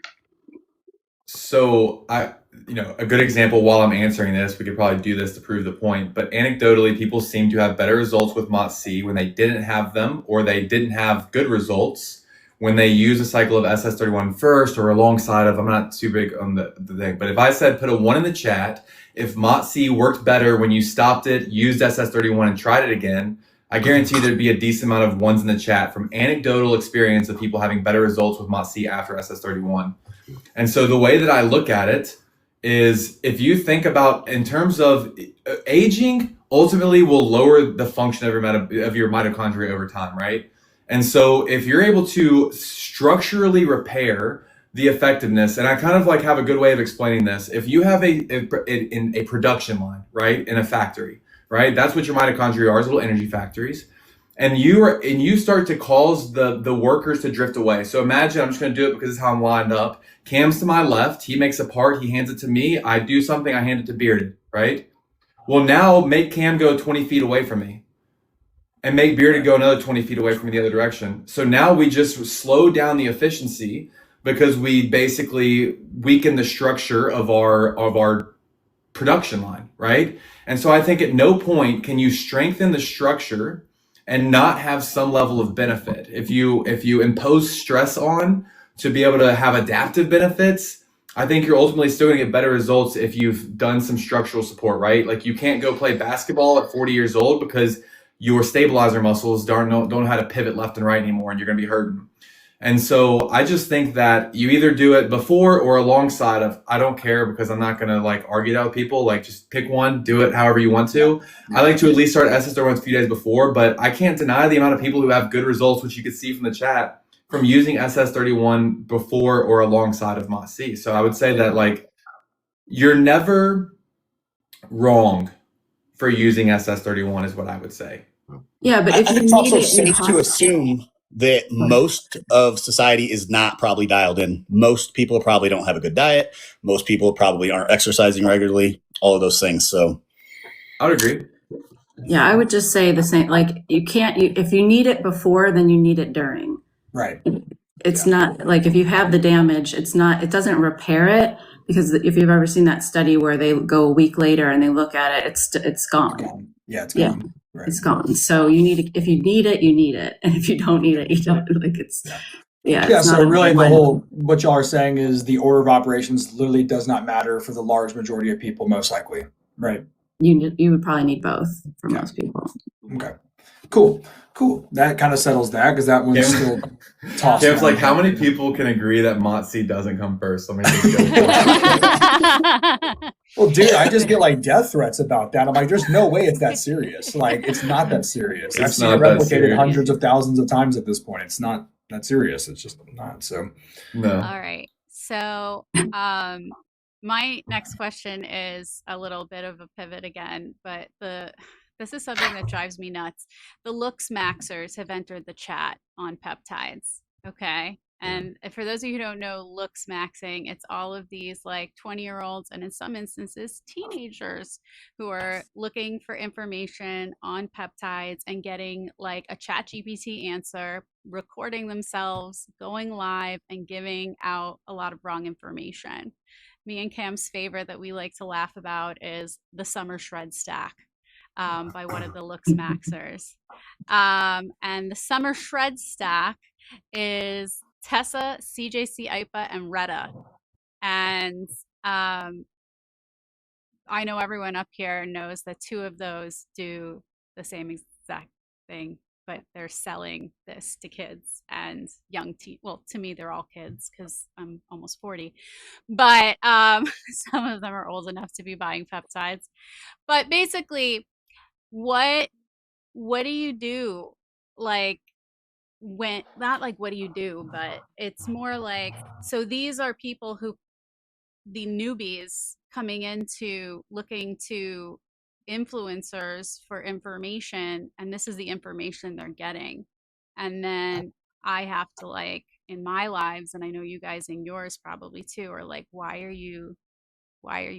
Speaker 1: So a good example while I'm answering this, we could probably do this to prove the point, but anecdotally, people seem to have better results with MOTS-c when they didn't have them, or they didn't have good results when they use a cycle of SS31 first or alongside of, I'm not too big on the thing, but if I said put a 1 in the chat, if MOTS-c worked better when you stopped it, used SS31 and tried it again, I guarantee there'd be a decent amount of 1s in the chat from anecdotal experience of people having better results with MOTS-c after SS31. And so the way that I look at it is if you think about in terms of aging, ultimately will lower the function of your mitochondria over time, right? And so if you're able to structurally repair the effectiveness, and I kind of like have a good way of explaining this. If you have a production line, right, in a factory, right, that's what your mitochondria are, is little energy factories. And you start to cause the workers to drift away. So imagine, I'm just going to do it because it's how I'm lined up. Cam's to my left. He makes a part. He hands it to me. I do something. I hand it to Bearded, right? Well, now make Cam go 20 feet away from me and make Bearded go another 20 feet away from me the other direction. So now we just slow down the efficiency because we basically weaken the structure of our production line, right? And so I think at no point can you strengthen the structure and not have some level of benefit. If you impose stress on to be able to have adaptive benefits, I think you're ultimately still gonna get better results if you've done some structural support, right? Like you can't go play basketball at 40 years old because your stabilizer muscles don't know how to pivot left and right anymore, and you're gonna be hurting. And so I just think that you either do it before or alongside of, I don't care, because I'm not going to like argue that with people. Like just pick one, do it however you want to. I like to at least start SS31 a few days before, but I can't deny the amount of people who have good results, which you could see from the chat, from using SS31 before or alongside of MOC. So I would say that like you're never wrong for using SS31 is what I would say.
Speaker 5: Yeah, but
Speaker 6: I
Speaker 5: if
Speaker 6: think
Speaker 5: you
Speaker 6: it's
Speaker 5: need
Speaker 6: also
Speaker 5: it, you
Speaker 6: safe
Speaker 5: have
Speaker 6: to assume that most of society is not probably dialed in. Most people probably don't have a good diet. Most people probably aren't exercising regularly, all of those things. So
Speaker 1: I would agree.
Speaker 5: Yeah, I would just say the same. Like you can't, if you need it before, then you need it during.
Speaker 3: Right.
Speaker 5: It's not like if you have the damage, it doesn't repair it, because if you've ever seen that study where they go a week later and they look at it, it's gone.
Speaker 3: Yeah, it's
Speaker 5: Yeah.
Speaker 3: gone. Right.
Speaker 5: It's gone. So you need it. If you need it, you need it. And if you don't need it, you don't. Like it's,
Speaker 3: Yeah,
Speaker 5: it's
Speaker 3: so
Speaker 5: not
Speaker 3: really the
Speaker 5: one-
Speaker 3: whole, what y'all are saying is the order of operations literally does not matter for the large majority of people, most likely. Right.
Speaker 5: You would probably need both for most people.
Speaker 3: Okay. Cool. That kind of settles that, because that one's still tossed.
Speaker 1: Cam's
Speaker 3: around.
Speaker 1: like, how many people can agree that MOC doesn't come first? Let me just go.
Speaker 3: Well, dude, I just get like death threats about that. I'm like, there's no way it's that serious. Like, it's not that serious. I've
Speaker 1: It's
Speaker 3: seen it
Speaker 1: not that
Speaker 3: replicated
Speaker 1: serious.
Speaker 3: hundreds of thousands of times at this point. It's not that serious. It's just not. So,
Speaker 1: No.
Speaker 2: All right. So, my next question is a little bit of a pivot again, but this is something that drives me nuts. The looks maxers have entered the chat on peptides. Okay. And for those of you who don't know, looks maxing, it's all of these like 20-year-olds and in some instances teenagers who are looking for information on peptides and getting like a ChatGPT answer, recording themselves, going live, and giving out a lot of wrong information. Me and Cam's favorite that we like to laugh about is the summer shred stack by one of the looks maxers. And the summer shred stack is Tessa, CDJPepperz, and Retta. And I know everyone up here knows that two of those do the same exact thing, but they're selling this to kids and young well, to me, they're all kids because I'm almost 40. But some of them are old enough to be buying peptides. But basically, what do you do? Like, when not like what do you do, but it's more like, so these are people who, the newbies coming into looking to influencers for information, and this is the information they're getting. And then I have to, like, in my lives, and I know you guys in yours probably too, are like, why are you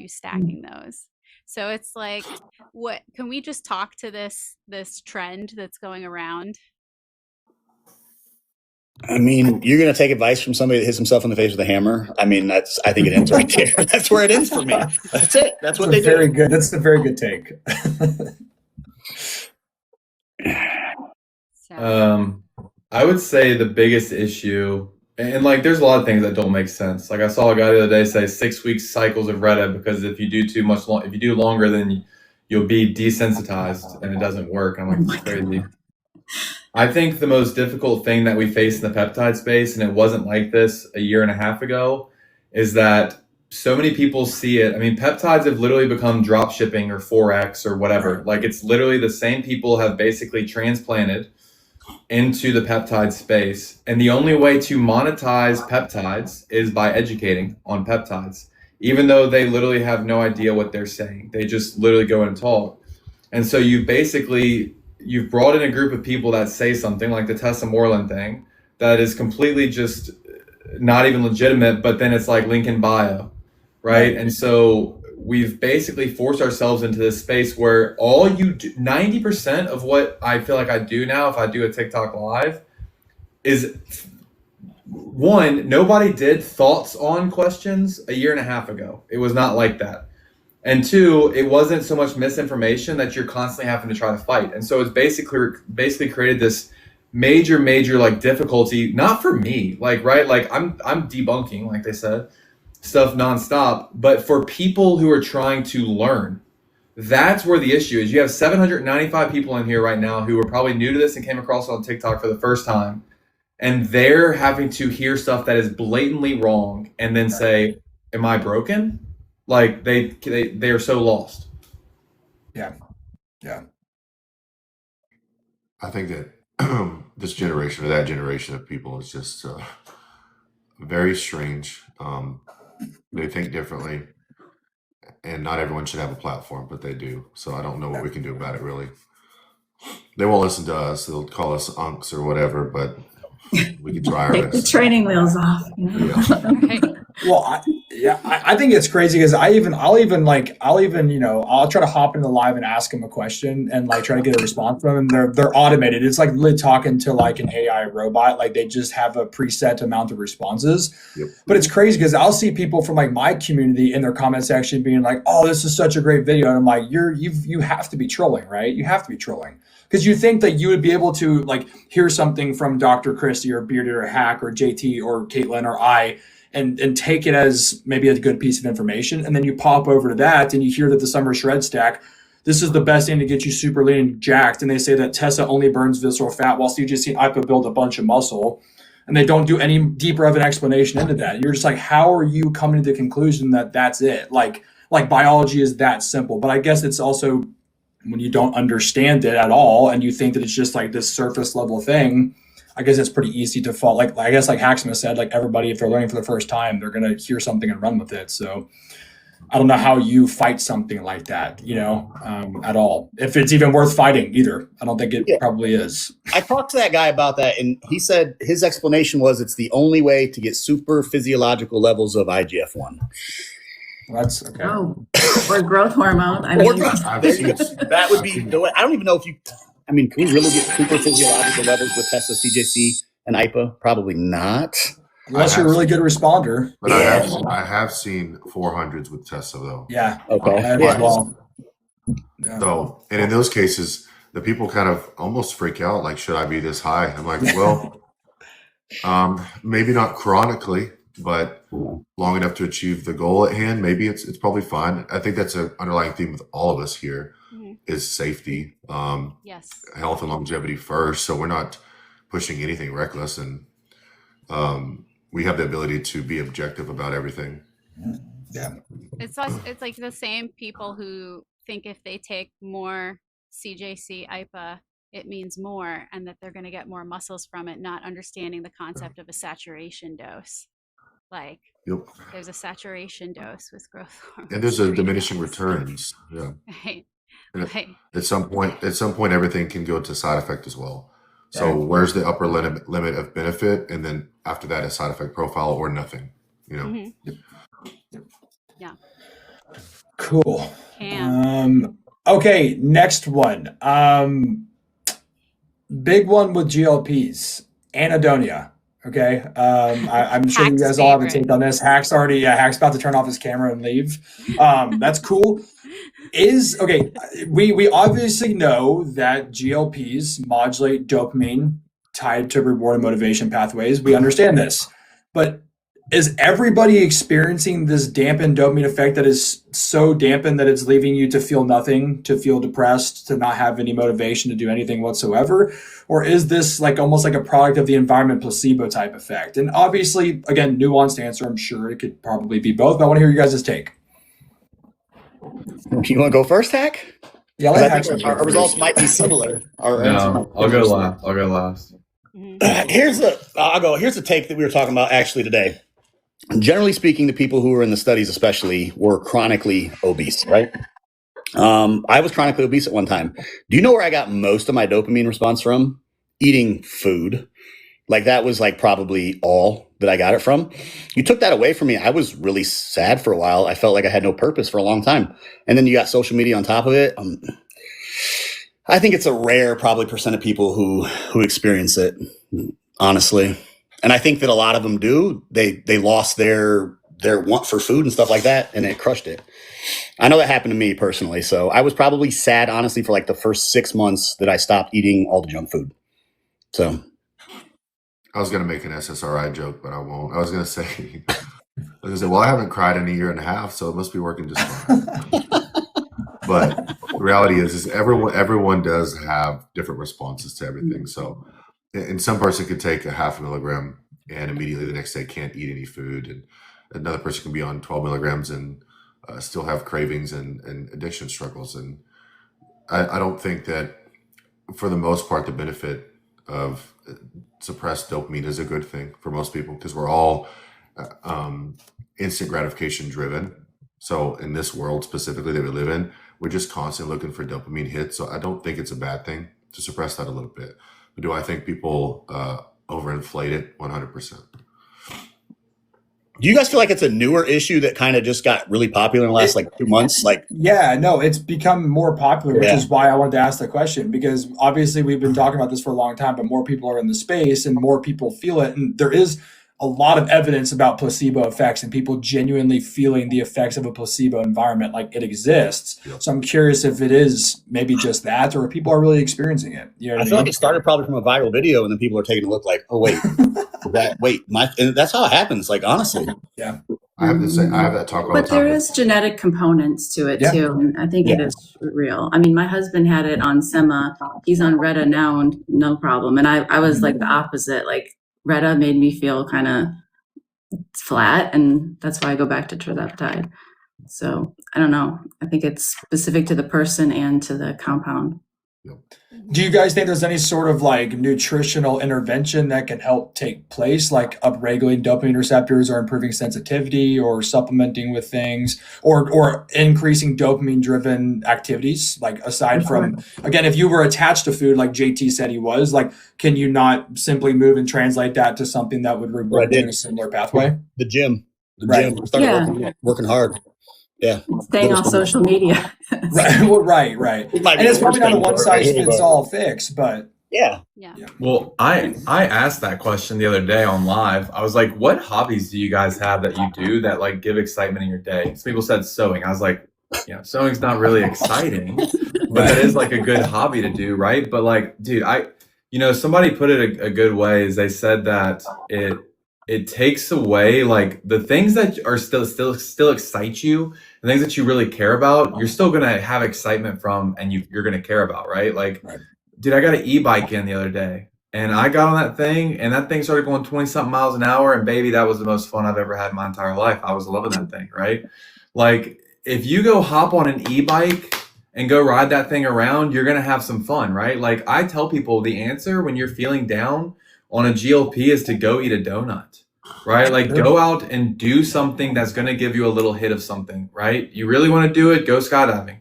Speaker 2: stacking those? So it's like, what can we just talk to this trend that's going around?
Speaker 6: I mean, you're going to take advice from somebody that hits himself in the face with a hammer. I mean, I think it ends right there. That's where it ends for me. That's it. That's what they
Speaker 3: very
Speaker 6: do.
Speaker 3: good. That's a very good take.
Speaker 2: So
Speaker 1: I would say the biggest issue, and like there's a lot of things that don't make sense. Like I saw a guy the other day say 6 week cycles of Retta, because if you do too much if you do longer, then you'll be desensitized and it doesn't work. I'm like, it's crazy. I think the most difficult thing that we face in the peptide space, and it wasn't like this a year and a half ago, is that so many people see it. I mean, peptides have literally become drop shipping or Forex or whatever. Like, it's literally the same people have basically transplanted into the peptide space. And the only way to monetize peptides is by educating on peptides, even though they literally have no idea what they're saying. They just literally go and talk. And so you've brought in a group of people that say something like the Tessa Moreland thing that is completely just not even legitimate, but then it's like link in bio, right? And so we've basically forced ourselves into this space where 90% of what I feel like I do now, if I do a TikTok live, is one, nobody did thoughts on questions a year and a half ago. It was not like that. And two, it wasn't so much misinformation that you're constantly having to try to fight. And so it's basically created this major like difficulty, not for me, like, right? Like I'm debunking, like they said, stuff nonstop, but for people who are trying to learn, that's where the issue is. You have 795 people in here right now who are probably new to this and came across it on TikTok for the first time, and they're having to hear stuff that is blatantly wrong and then say, am I broken? Like they are so lost.
Speaker 3: Yeah.
Speaker 4: I think that this generation or that generation of people is just very strange. They think differently, and not everyone should have a platform, but they do. So I don't know what we can do about it, really. They won't listen to us. They'll call us unks or whatever, but we can try our
Speaker 5: Take the
Speaker 4: best.
Speaker 5: training wheels off. You know?
Speaker 4: Yeah.
Speaker 2: Right.
Speaker 3: Well, I think it's crazy because I'll try to hop into live and ask them a question and like try to get a response from them. And they're automated. It's like literally talking to like an AI robot. Like they just have a preset amount of responses.
Speaker 4: Yep.
Speaker 3: But it's crazy because I'll see people from like my community in their comment section being like, "Oh, this is such a great video," and I'm like, "You have to be trolling, right? You have to be trolling." Because you think that you would be able to like hear something from Dr. Kristi or Bearded or Hack or JT or Caitlin or I and take it as maybe a good piece of information. And then you pop over to that and you hear that the Summer Shred Stack, this is the best thing to get you super lean and jacked. And they say that Tessa only burns visceral fat while CJC and IPA build a bunch of muscle. And they don't do any deeper of an explanation into that. You're just like, how are you coming to the conclusion that that's it? Like biology is that simple. But I guess it's also when you don't understand it at all and you think that it's just like this surface level thing, I guess it's pretty easy to fall. Like I guess like Hacksmith said, like everybody, if they're learning for the first time, they're going to hear something and run with it. So I don't know how you fight something like that, at all. If it's even worth fighting either. I don't think it probably is.
Speaker 6: I talked to that guy about that, and he said his explanation was it's the only way to get super physiological levels of IGF-1.
Speaker 3: That's okay.
Speaker 5: Oh, or growth hormone. I
Speaker 6: Or
Speaker 5: mean,
Speaker 6: that would be the way. I don't even know if you. I mean, can we really get super physiological levels with Tessa, CJC, and IPA? Probably not.
Speaker 3: Unless you're a really good responder.
Speaker 4: But I have seen 400s with Tessa though.
Speaker 3: Yeah.
Speaker 6: Okay.
Speaker 3: As
Speaker 6: Yeah.
Speaker 3: well. Yeah.
Speaker 4: So, and in those cases, the people kind of almost freak out. Like, should I be this high? I'm like, well, maybe not chronically, but long enough to achieve the goal at hand. Maybe it's probably fine. I think that's an underlying theme with all of us here is safety,
Speaker 2: Yes.
Speaker 4: health and longevity first. So we're not pushing anything reckless, and we have the ability to be objective about everything.
Speaker 3: Yeah.
Speaker 2: It's like the same people who think if they take more CJC IPA, it means more and that they're going to get more muscles from it, not understanding the concept of a saturation dose. Like there's a saturation dose with growth hormone.
Speaker 4: And there's a diminishing returns. Yeah.
Speaker 2: Right.
Speaker 4: And
Speaker 2: Right.
Speaker 4: at some point, everything can go to side effect as well. So where's the upper limit of benefit? And then after that, a side effect profile or nothing,
Speaker 2: Yeah.
Speaker 3: Cool.
Speaker 2: Cam.
Speaker 3: Okay, next one. Big one with GLPs, anhedonia. Okay. I'm sure you guys all have a take on this. Hack's about to turn off his camera and leave. That's cool. We obviously know that GLPs modulate dopamine tied to reward and motivation pathways. We understand this, but is everybody experiencing this dampened dopamine effect that is so dampened that it's leaving you to feel nothing, to feel depressed, to not have any motivation to do anything whatsoever? Or is this like almost like a product of the environment placebo type effect? And obviously, again, nuanced answer, I'm sure it could probably be both, but I want to hear you guys' take.
Speaker 6: You want to go first, Hack?
Speaker 3: Yeah,
Speaker 6: 'Cause
Speaker 3: let
Speaker 6: I
Speaker 3: Hack
Speaker 6: think
Speaker 3: start
Speaker 6: our results
Speaker 3: first.
Speaker 6: might be similar. Our answers might
Speaker 1: No,
Speaker 6: be
Speaker 1: I'll go
Speaker 6: similar.
Speaker 1: last. I'll go last.
Speaker 6: Here's a take that we were talking about actually today. Generally speaking, the people who were in the studies especially were chronically obese, right? I was chronically obese at one time. Do you know where I got most of my dopamine response from? Eating food. Like that was like probably all that I got it from. You took that away from me. I was really sad for a while. I felt like I had no purpose for a long time. And then you got social media on top of it. I think it's a rare probably percent of people who experience it, honestly. And I think that a lot of them do. They lost their want for food and stuff like that, and it crushed it. I know that happened to me personally. So I was probably sad, honestly, for like the first 6 months that I stopped eating all the junk food. So
Speaker 4: I was going to make an SSRI joke, but I won't. I was going to say, well, I haven't cried in a year and a half, so it must be working just fine. But the reality is everyone does have different responses to everything. So in some person could take a 0.5 milligram and immediately the next day can't eat any food. And another person can be on 12 milligrams and still have cravings and addiction struggles. And I don't think that for the most part, the benefit of suppressed dopamine is a good thing for most people because we're all instant gratification driven. So in this world specifically that we live in, we're just constantly looking for dopamine hits. So I don't think it's a bad thing to suppress that a little bit. But do I think people overinflate it? 100%.
Speaker 6: do you guys feel like it's a newer issue that kind of just got really popular in the last like 2 months? Like,
Speaker 3: Yeah, no, it's become more popular, which
Speaker 6: Yeah.
Speaker 3: is why I wanted to ask the question, because obviously we've been talking about this for a long time, but more people are in the space and more people feel it. And there is a lot of evidence about placebo effects and people genuinely feeling the effects of a placebo environment, like it exists.
Speaker 4: Yep.
Speaker 3: So I'm curious if it is maybe just that or if people are really experieing it. You know
Speaker 6: I
Speaker 3: what
Speaker 6: feel
Speaker 3: I
Speaker 6: like
Speaker 3: mean?
Speaker 6: it started probably from a viral video, and then people are taking a look like, oh wait, and that's how it happens. Like honestly,
Speaker 4: I have to say, I have that talk all the
Speaker 5: But
Speaker 4: time.
Speaker 5: there
Speaker 4: with-
Speaker 5: is genetic components to it
Speaker 3: Yeah.
Speaker 5: too, and I think it
Speaker 6: Yeah.
Speaker 5: is real. I mean, my husband had it on Sema. He's on Retta now, and no problem. And I was like the opposite. Like Retta made me feel kind of flat, and that's why I go back to Trizeptide. So I don't know. I think it's specific to the person and to the compound.
Speaker 3: Do you guys think there's any sort of like nutritional intervention that can help take place, like upregulating dopamine receptors or improving sensitivity or supplementing with things or increasing dopamine driven activities? Like aside from, again, if you were attached to food, like JT said he was, like, can you not simply move and translate that to something that would reward you in a similar pathway?
Speaker 6: the gym,
Speaker 3: Right.
Speaker 6: I started working hard. Yeah,
Speaker 5: Staying off social media.
Speaker 3: Right. Well, right.
Speaker 6: It might be
Speaker 3: And it's
Speaker 6: the
Speaker 3: probably
Speaker 6: worst
Speaker 3: not a
Speaker 6: thing
Speaker 3: one size
Speaker 6: ever,
Speaker 3: fits
Speaker 6: but-
Speaker 3: all fix, but
Speaker 6: Yeah,
Speaker 2: Yeah.
Speaker 1: Well, I asked that question the other day on live. I was like, what hobbies do you guys have that you do that like give excitement in your day? Some people said sewing. I was like, sewing's not really exciting, but that is like a good hobby to do, right? But like, dude, somebody put it a good way is they said that it takes away like the things that are still excite you, the things that you really care about, you're still gonna have excitement from and you're gonna care about, right? Like,
Speaker 3: Right.
Speaker 1: Dude, I got an e-bike in the other day and I got on that thing and that thing started going 20 something miles an hour. And baby, that was the most fun I've ever had in my entire life. I was loving that thing, right? Like if you go hop on an e-bike and go ride that thing around, you're going to have some fun, right? Like I tell people the answer when you're feeling down on a GLP is to go eat a donut, right? Like go out and do something that's going to give you a little hit of something, right? You really want to do it, go skydiving.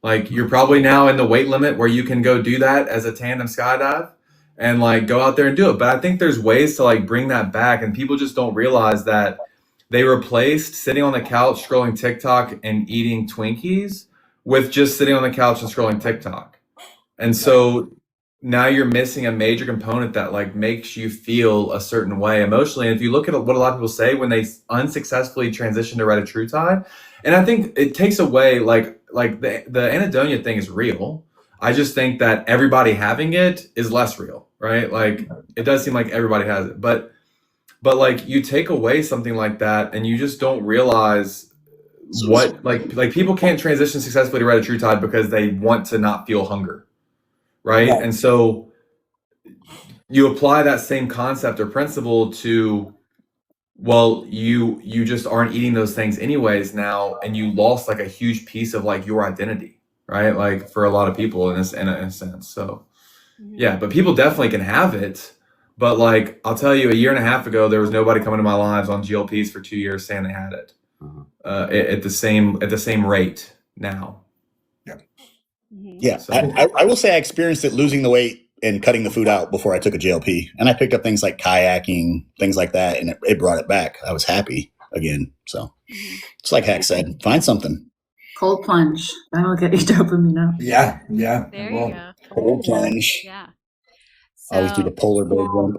Speaker 1: Like you're probably now in the weight limit where you can go do that as a tandem skydive and like go out there and do it. But I think there's ways to like bring that back and people just don't realize that they replaced sitting on the couch scrolling TikTok and eating Twinkies with just sitting on the couch and scrolling TikTok. And so now you're missing a major component that like makes you feel a certain way emotionally. And if you look at what a lot of people say when they unsuccessfully transition to retatrutide, and I think it takes away like the anhedonia thing is real. I just think that everybody having it is less real, right? Like it does seem like everybody has it, but But like you take away something like that and you just don't realize what like people can't transition successfully to retatrutide because they want to not feel hunger, right?
Speaker 3: Right.
Speaker 1: And so you apply that same concept or principle to, well, you just aren't eating those things anyways now, and you lost like a huge piece of like your identity, right? Like for a lot of people in a sense. So yeah, but people definitely can have it. But like I'll tell you, a year and a half ago, there was nobody coming to my lives on GLPs for 2 years saying they had it at the same rate now.
Speaker 6: Yeah,
Speaker 1: So
Speaker 6: I will say I experienced it losing the weight and cutting the food out before I took a GLP. And I picked up things like kayaking, things like that, and it brought it back. I was happy again. So it's like Hack said, find something.
Speaker 5: Cold plunge. That'll get you dopamine up.
Speaker 3: Yeah.
Speaker 2: There
Speaker 3: Well,
Speaker 2: you go.
Speaker 6: Cold plunge.
Speaker 2: Yeah.
Speaker 6: I always do the polar bear jump.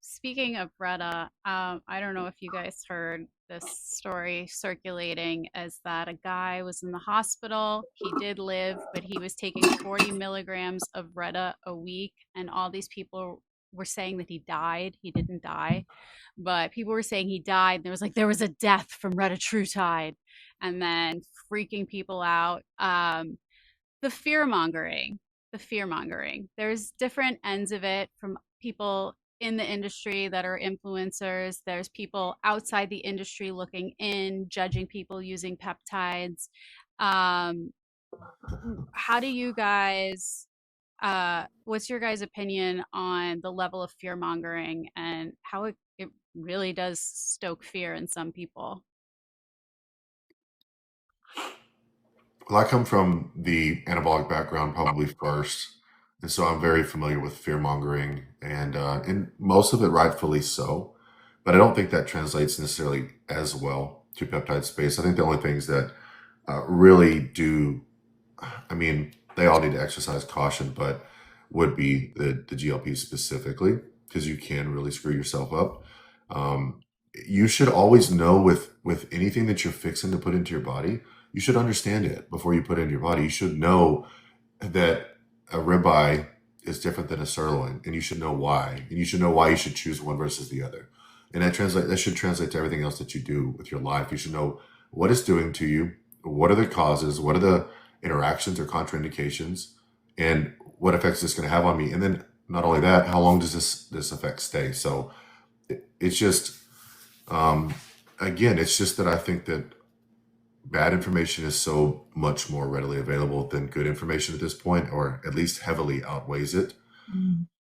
Speaker 2: Speaking of Retta, I don't know if you guys heard this story circulating, is that a guy was in the hospital. He did live, but he was taking 40 milligrams of Retta a week, and all these people were saying that he died. He didn't die, but people were saying he died. There was a death from retatrutide, and then freaking people out. The fear mongering. There's different ends of it from people in the industry that are influencers. There's people outside the industry looking in, judging people using peptides. How do you guys, what's your guys' opinion on the level of fear mongering and how it really does stoke fear in some people?
Speaker 4: Well, I come from the anabolic background probably first, and so I'm very familiar with fear mongering, and most of it rightfully so. But I don't think that translates necessarily as well to peptide space. I think the only things that really do, I mean, they all need to exercise caution, but would be the GLP specifically, because you can really screw yourself up. You should always know with anything that you're fixing to put into your body, you should understand it before you put it in your body. You should know that a ribeye is different than a sirloin, and you should know why. And you should know why you should choose one versus the other. And that should translate to everything else that you do with your life. You should know what it's doing to you, what are the causes, what are the interactions or contraindications, and what effects it's going to have on me. And then not only that, how long does this effect stay? So it's just, again, it's just that I think that bad information is so much more readily available than good information at this point, or at least heavily outweighs it.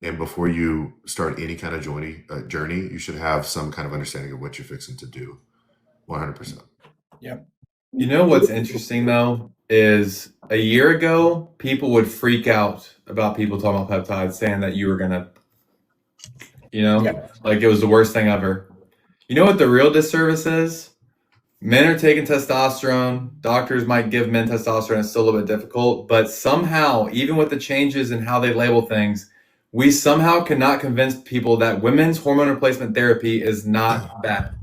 Speaker 4: And before you start any kind of journey, you should have some kind of understanding of what you're fixing to do. 100%.
Speaker 3: Yep.
Speaker 1: you know what's interesting though is a year ago people would freak out about people talking about peptides, saying that you were gonna,
Speaker 3: Yeah.
Speaker 1: like it was the worst thing ever. You know what the real disservice is? Men are taking testosterone. Doctors might give men testosterone. It's still a little bit difficult, but somehow, even with the changes in how they label things, we somehow cannot convince people that women's hormone replacement therapy is not bad.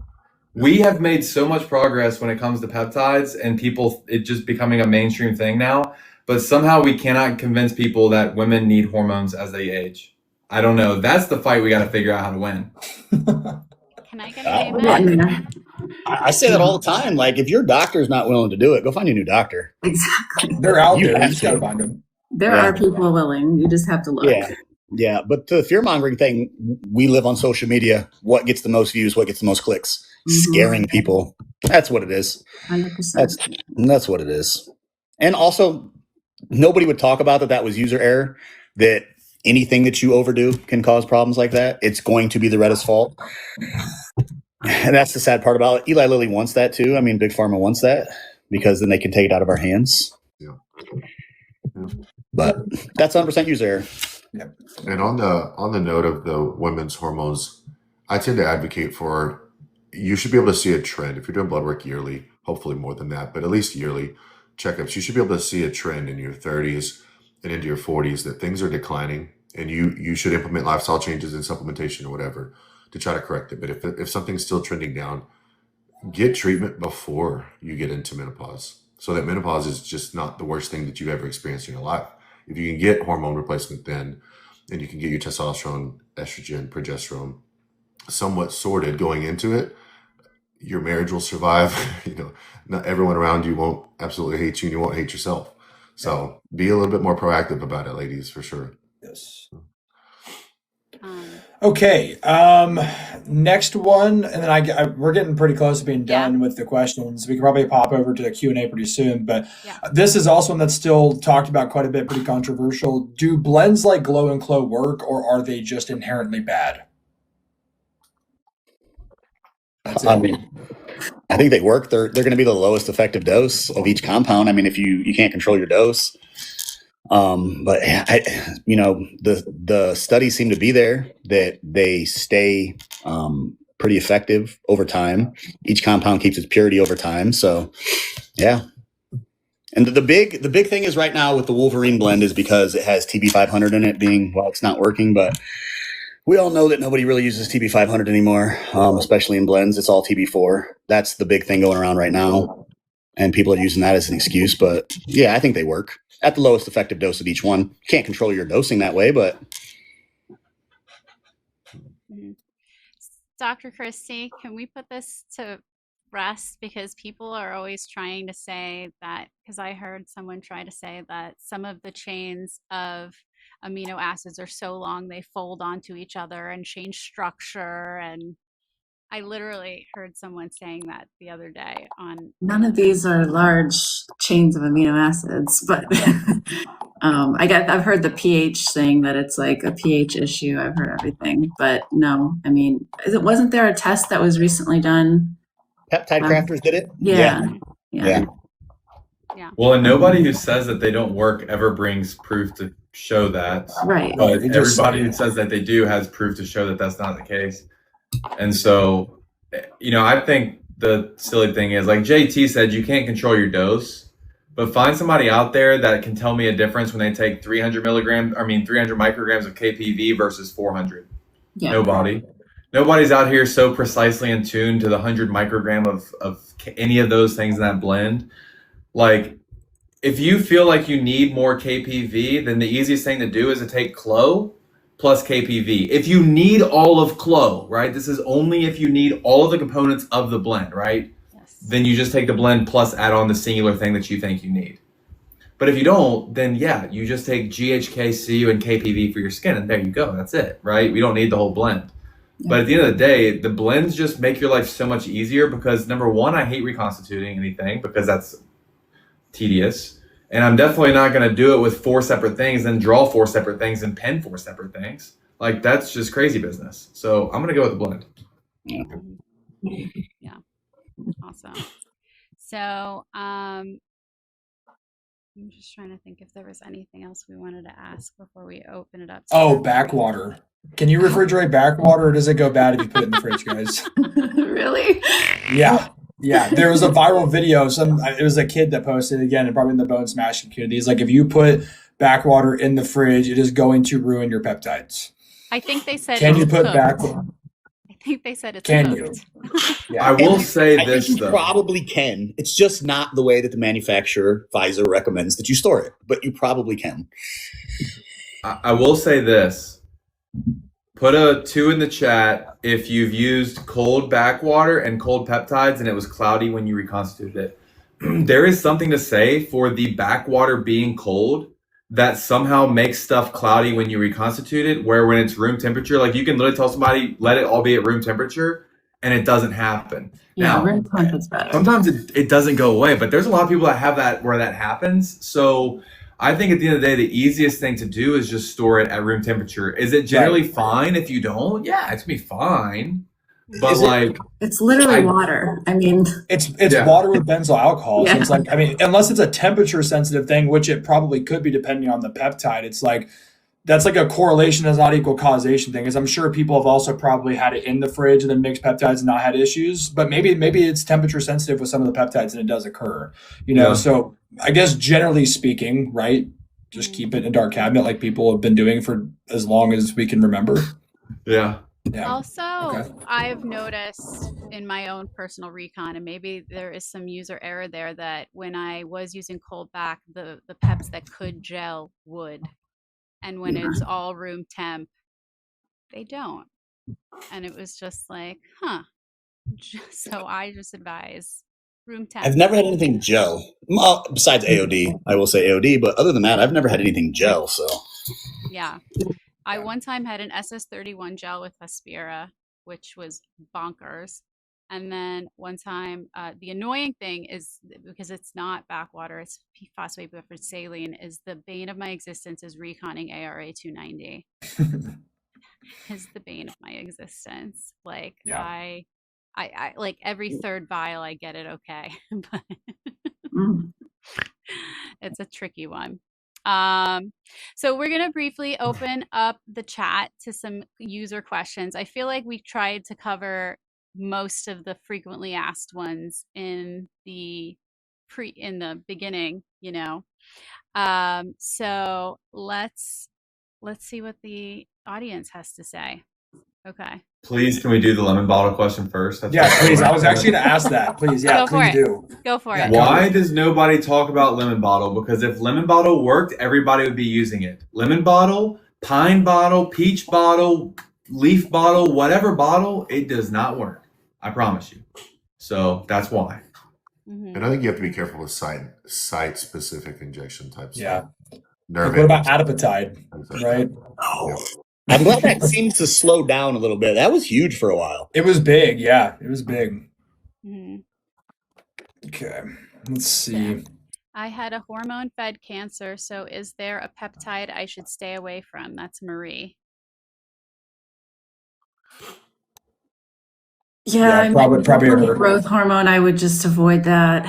Speaker 1: We have made so much progress when it comes to peptides and people, it just becoming a mainstream thing now, but somehow we cannot convince people that women need hormones as they age. I don't know. That's the fight we got to figure out how to win.
Speaker 2: Can I get an amen?
Speaker 5: Yeah,
Speaker 6: I say that all the time. Like, if your doctor's not willing to do it, go find a new doctor.
Speaker 5: exactly.
Speaker 3: They're out
Speaker 6: You
Speaker 3: there. You
Speaker 6: have
Speaker 3: just got to
Speaker 6: to.
Speaker 3: find them.
Speaker 5: There
Speaker 6: Yeah.
Speaker 5: are people willing. You just have to look.
Speaker 6: Yeah. But to the fear mongering thing, we live on social media. What gets the most views? What gets the most clicks? Scaring people. That's what it is.
Speaker 5: 100%.
Speaker 6: That's what it is. And also, nobody would talk about that was user error, that anything that you overdo can cause problems like that. It's going to be the Reddit's fault. And that's the sad part about it. Eli Lilly wants that too. I mean, Big Pharma wants that because then they can take it out of our hands.
Speaker 4: Yeah.
Speaker 6: But that's 100% user error.
Speaker 4: And on the note of the women's hormones, I tend to advocate for, you should be able to see a trend. If you're doing blood work yearly, hopefully more than that, but at least yearly checkups, you should be able to see a trend in your 30s and into your 40s that things are declining, and you should implement lifestyle changes and supplementation or whatever to try to correct it. But if something's still trending down, get treatment before you get into menopause, so that menopause is just not the worst thing that you've ever experienced in your life. If you can get hormone replacement then, and you can get your testosterone, estrogen, progesterone somewhat sorted going into it, your marriage will survive. Not everyone around you won't absolutely hate you, and you won't hate yourself. So be a little bit more proactive about it, ladies, for sure.
Speaker 3: Yes.
Speaker 2: Um,
Speaker 3: Okay. Next one, and then we're getting pretty close to being done with the questions. We can probably pop over to the Q&A pretty soon, but this is also one that's still talked about quite a bit, pretty controversial. Do blends like Glow and Clo work, or are they just inherently bad? That's
Speaker 6: I
Speaker 3: it.
Speaker 6: mean, I think they work. They're going to be the lowest effective dose of each compound. I mean, if you can't control your dose, but the studies seem to be there that they stay pretty effective over time. Each compound keeps its purity over time. So, yeah. And the big thing is right now with the Wolverine blend is because it has TB500 in it. It's not working, but we all know that nobody really uses TB500 anymore, especially in blends. It's all TB4. That's the big thing going around right now. And people are using that as an excuse. But yeah, I think they work at the lowest effective dose of each one. Can't control your dosing that way, but.
Speaker 2: Dr. Kristi, can we put this to rest? Because people are always trying to say that, because I heard someone try to say that some of the chains of amino acids are so long they fold onto each other and change structure, and I literally heard someone saying that the other day on.
Speaker 5: None of these are large chains of amino acids, but I've heard the pH thing, that it's like a pH issue. I've heard everything, but no, I mean, wasn't there a test that was recently done?
Speaker 6: Peptide Crafters did it?
Speaker 5: Yeah.
Speaker 1: Well, and nobody who says that they don't work ever brings proof to show that.
Speaker 5: Right.
Speaker 1: But everybody who says that they do has proof to show that that's not the case. And so, I think the silly thing is, like JT said, you can't control your dose, but find somebody out there that can tell me a difference when they take 300 micrograms of KPV versus 400. Yeah. Nobody's out here so precisely in tune to the 100 microgram of any of those things in that blend. Like, if you feel like you need more KPV, then the easiest thing to do is to take Clo plus KPV. If you need all of Clo, right? This is only if you need all of the components of the blend, right? Yes. Then you just take the blend plus add on the singular thing that you think you need. But if you don't, then you just take GHK, CU, and KPV for your skin, and there you go. That's it, right? We don't need the whole blend. Yeah. But at the end of the day, the blends just make your life so much easier because, number one, I hate reconstituting anything because that's tedious. And I'm definitely not going to do it with 4 separate things and draw 4 separate things and pen 4 separate things. Like, that's just crazy business. So I'm going to go with the blend.
Speaker 2: Yeah. Awesome. So I'm just trying to think if there was anything else we wanted to ask before we open it up.
Speaker 3: Backwater. Can you refrigerate backwater, or does it go bad if you put it in the fridge, guys?
Speaker 5: Really?
Speaker 3: Yeah, there was a viral video. It was a kid that posted, again, and probably in the bone smashing community. He's like, if you put backwater in the fridge, it is going to ruin your peptides.
Speaker 2: I think they said.
Speaker 3: Can you put backwater?
Speaker 2: I think they said it's.
Speaker 3: Can you?
Speaker 1: Yeah. I will say this.
Speaker 6: You probably can. It's just not the way that the manufacturer Pfizer recommends that you store it, but you probably can.
Speaker 1: I will say this. Put a 2 in the chat if you've used cold backwater and cold peptides and it was cloudy when you reconstituted it. There is something to say for the backwater being cold that somehow makes stuff cloudy when you reconstitute it, where when it's room temperature, like you can literally tell somebody, let it all be at room temperature, and it doesn't happen.
Speaker 5: Yeah,
Speaker 1: now,
Speaker 5: room temp is better.
Speaker 1: Sometimes it doesn't go away, but there's a lot of people that have that where that happens. So I think at the end of the day, the easiest thing to do is just store it at room temperature. Is it generally fine if you don't? Yeah, it's gonna be fine. But
Speaker 5: it's literally water. I mean,
Speaker 3: it's water with benzyl alcohol. Yeah. So it's like, I mean, unless it's a temperature sensitive thing, which it probably could be depending on the peptide. It's like, that's like a correlation does not equal causation thing. Is I'm sure people have also probably had it in the fridge and then mixed peptides and not had issues, but maybe it's temperature sensitive with some of the peptides and it does occur, So I guess generally speaking, right, just keep it in a dark cabinet like people have been doing for as long as we can remember.
Speaker 1: Yeah.
Speaker 2: Also, I've noticed in my own personal recon, and maybe there is some user error there, that when I was using cold back, the peps that could gel would. And when it's all room temp, they don't. And it was just like, huh. So I just advise room temp.
Speaker 6: I've never had anything gel. Well, besides AOD, I will say AOD, but other than that, I've never had anything gel. So
Speaker 2: Yeah. I one time had an SS31 gel with Aspira, which was bonkers. And then one time, the annoying thing is because it's not backwater, it's phosphate buffered saline, is the bane of my existence is reconning ARA 290. Is the bane of my existence. Like
Speaker 3: Yeah.
Speaker 2: I like every third vial I get it okay, but
Speaker 5: Mm.
Speaker 2: it's a tricky one. So we're going to briefly open up the chat to some user questions. I feel like we tried to cover most of the frequently asked ones in the beginning, you know. So let's see what the audience has to say. Okay.
Speaker 1: Please, can we do the lemon bottle question first? That's
Speaker 3: Yeah,
Speaker 1: what
Speaker 3: please. I was actually going to ask that. Please, yeah,
Speaker 2: Go for
Speaker 3: please
Speaker 2: it.
Speaker 3: do.
Speaker 2: Go for
Speaker 3: Yeah,
Speaker 2: it.
Speaker 1: Why does nobody talk about lemon bottle? Because if lemon bottle worked, everybody would be using it. Lemon bottle, pine bottle, peach bottle, leaf bottle, whatever bottle, it does not work. I promise you. So that's why.
Speaker 2: Mhm.
Speaker 4: And I think you have to be careful with site-specific injection types.
Speaker 3: Yeah.
Speaker 4: Nerve
Speaker 3: Like, what about
Speaker 4: endings.
Speaker 3: adipetide, right?
Speaker 6: oh, I'm glad that seems to slow down a little bit. That was huge for a while.
Speaker 3: It was big. Yeah, it was big.
Speaker 2: Mhm.
Speaker 3: Okay, let's see.
Speaker 2: I had a hormone-fed cancer, so is there a peptide I should stay away from? That's Marie.
Speaker 5: Yeah, I mean,
Speaker 3: probably her.
Speaker 5: growth hormone. I would just avoid that.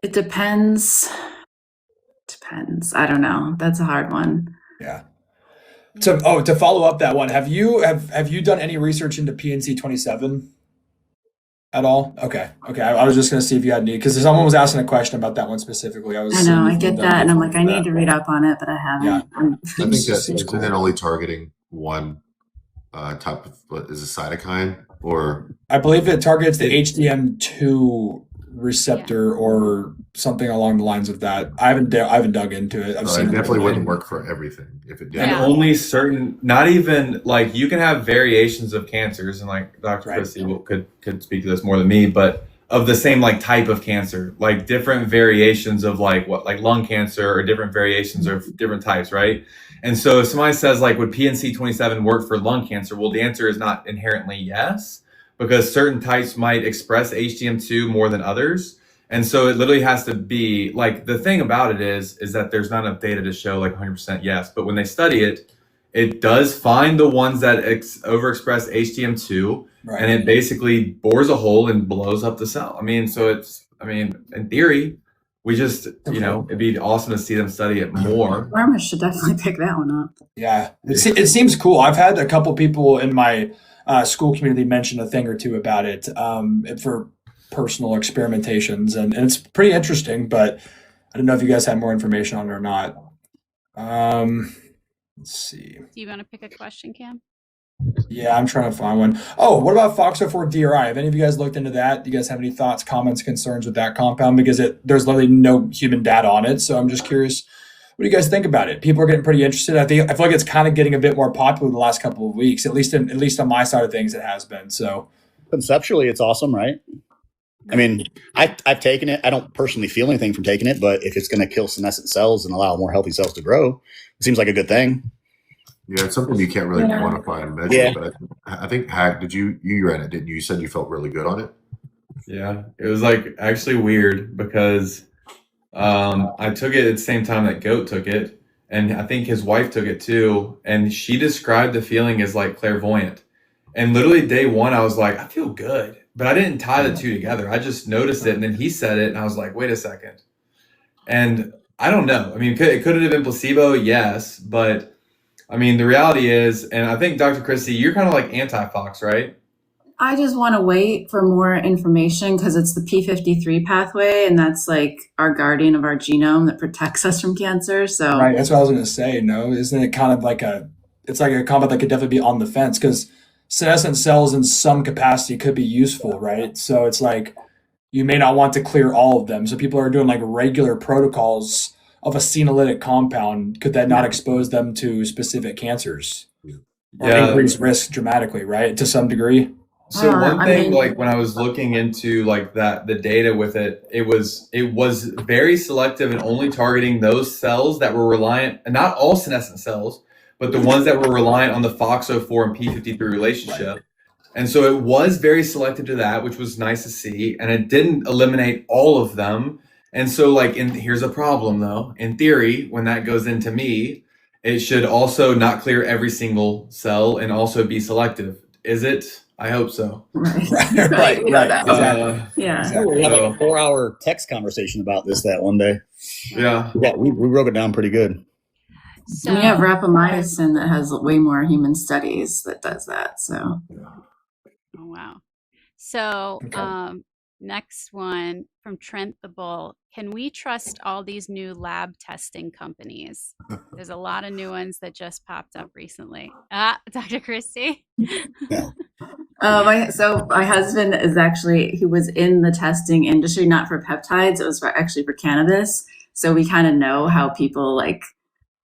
Speaker 5: It depends. I don't know. That's a hard one.
Speaker 3: Yeah. To follow up that one, have you done any research into PNC 27 at all? Okay. I was just gonna see if you had any, because someone was asking a question about that one specifically.
Speaker 5: I know, I get that, and I'm like, I need to read up on it, but I haven't.
Speaker 3: Yeah.
Speaker 4: I think that
Speaker 3: Seems
Speaker 4: isn't it only targeting one type of, what is a cytokine, or
Speaker 3: I believe it targets the HDM2 receptor or something along the lines of that. I haven't dug into it. I've seen
Speaker 4: it definitely
Speaker 3: online.
Speaker 4: wouldn't work for everything if it did.
Speaker 1: And
Speaker 2: Yeah.
Speaker 1: only certain, not even like you can have variations of cancers, and like Dr.
Speaker 3: Right.
Speaker 1: Kristi could speak to this more than me, but of the same like type of cancer, like different variations of like lung cancer or different variations of different types, right? And so if somebody says like, would PNC 27 work for lung cancer? Well, the answer is not inherently yes, because certain types might express HDM2 more than others. And so it literally has to be like, the thing about it is that there's not enough data to show like 100% yes, but when they study it, it does find the ones that overexpress HDM2,
Speaker 3: Right.
Speaker 1: and it basically bores a hole and blows up the cell. I mean, in theory, we just, it'd be awesome to see them study it more.
Speaker 5: Pharma should definitely pick that one up.
Speaker 3: Yeah, it seems cool. I've had a couple people in my school community mention a thing or two about it for personal experimentations, and it's pretty interesting, but I don't know if you guys have more information on it or not. Let's see.
Speaker 2: Do you want to pick a question, Cam?
Speaker 3: Yeah, I'm trying to find one. Oh, what about FOXO4 DRI? Have any of you guys looked into that? Do you guys have any thoughts, comments, concerns with that compound? Because there's literally no human data on it, so I'm just curious. What do you guys think about it? People are getting pretty interested. I feel like it's kind of getting a bit more popular the last couple of weeks. At least on my side of things, it has been. So
Speaker 6: Conceptually, it's awesome, right? I mean, I've taken it. I don't personally feel anything from taking it, but if it's going to kill senescent cells and allow more healthy cells to grow, it seems like a good thing.
Speaker 4: Yeah, it's something you can't really
Speaker 5: Yeah.
Speaker 4: quantify and measure.
Speaker 6: Yeah.
Speaker 4: But I think Hack, you ran it, didn't you? You said you felt really good on it.
Speaker 1: Yeah, it was like actually weird because I took it at the same time that Goat took it, and I think his wife took it too, and she described the feeling as like clairvoyant. And literally day one, I was like, I feel good, but I didn't tie the two together. I just noticed it, and then he said it, and I was like, wait a second. And I don't know. I mean, it could have been placebo, yes, but I mean, the reality is, and I think Dr. Kristi, you're kind of like anti-Fox, right?
Speaker 5: I just want to wait for more information because it's the P53 pathway, and that's like our guardian of our genome that protects us from cancer. So
Speaker 3: right, that's what I was going to say. No, isn't it kind of like it's like a compound that could definitely be on the fence, because senescent cells in some capacity could be useful, right? So it's like you may not want to clear all of them. So people are doing like regular protocols of a senolytic compound, could that not
Speaker 5: No.
Speaker 3: expose them to specific cancers or
Speaker 1: Yeah.
Speaker 3: increase risk dramatically, right? To some degree.
Speaker 1: So one
Speaker 5: I
Speaker 1: thing,
Speaker 5: mean-
Speaker 1: like when I was looking into like the data with it, it was very selective and only targeting those cells that were reliant, and not all senescent cells, but the ones that were reliant on the FOXO4 and P53 relationship. And so it was very selective to that, which was nice to see, and it didn't eliminate all of them. And so like here's a problem though. In theory, when that goes into me, it should also not clear every single cell and also be selective. Is it? I hope so.
Speaker 3: Right.
Speaker 5: We don't know.
Speaker 3: Exactly.
Speaker 5: Yeah.
Speaker 3: Exactly.
Speaker 6: We had like
Speaker 1: So-
Speaker 6: a 4-hour text conversation about this that one day.
Speaker 1: Yeah.
Speaker 6: Yeah, we broke it down pretty good.
Speaker 2: So,
Speaker 5: And we have rapamycin that has way more human studies that does that. So
Speaker 2: oh, wow. So,
Speaker 3: Okay.
Speaker 2: next one from Trent the Bull. Can we trust all these new lab testing companies? There's a lot of new ones that just popped up recently. Dr. Kristi?
Speaker 5: so my husband is actually, he was in the testing industry, not for peptides. It was actually for cannabis. So we kind of know how people like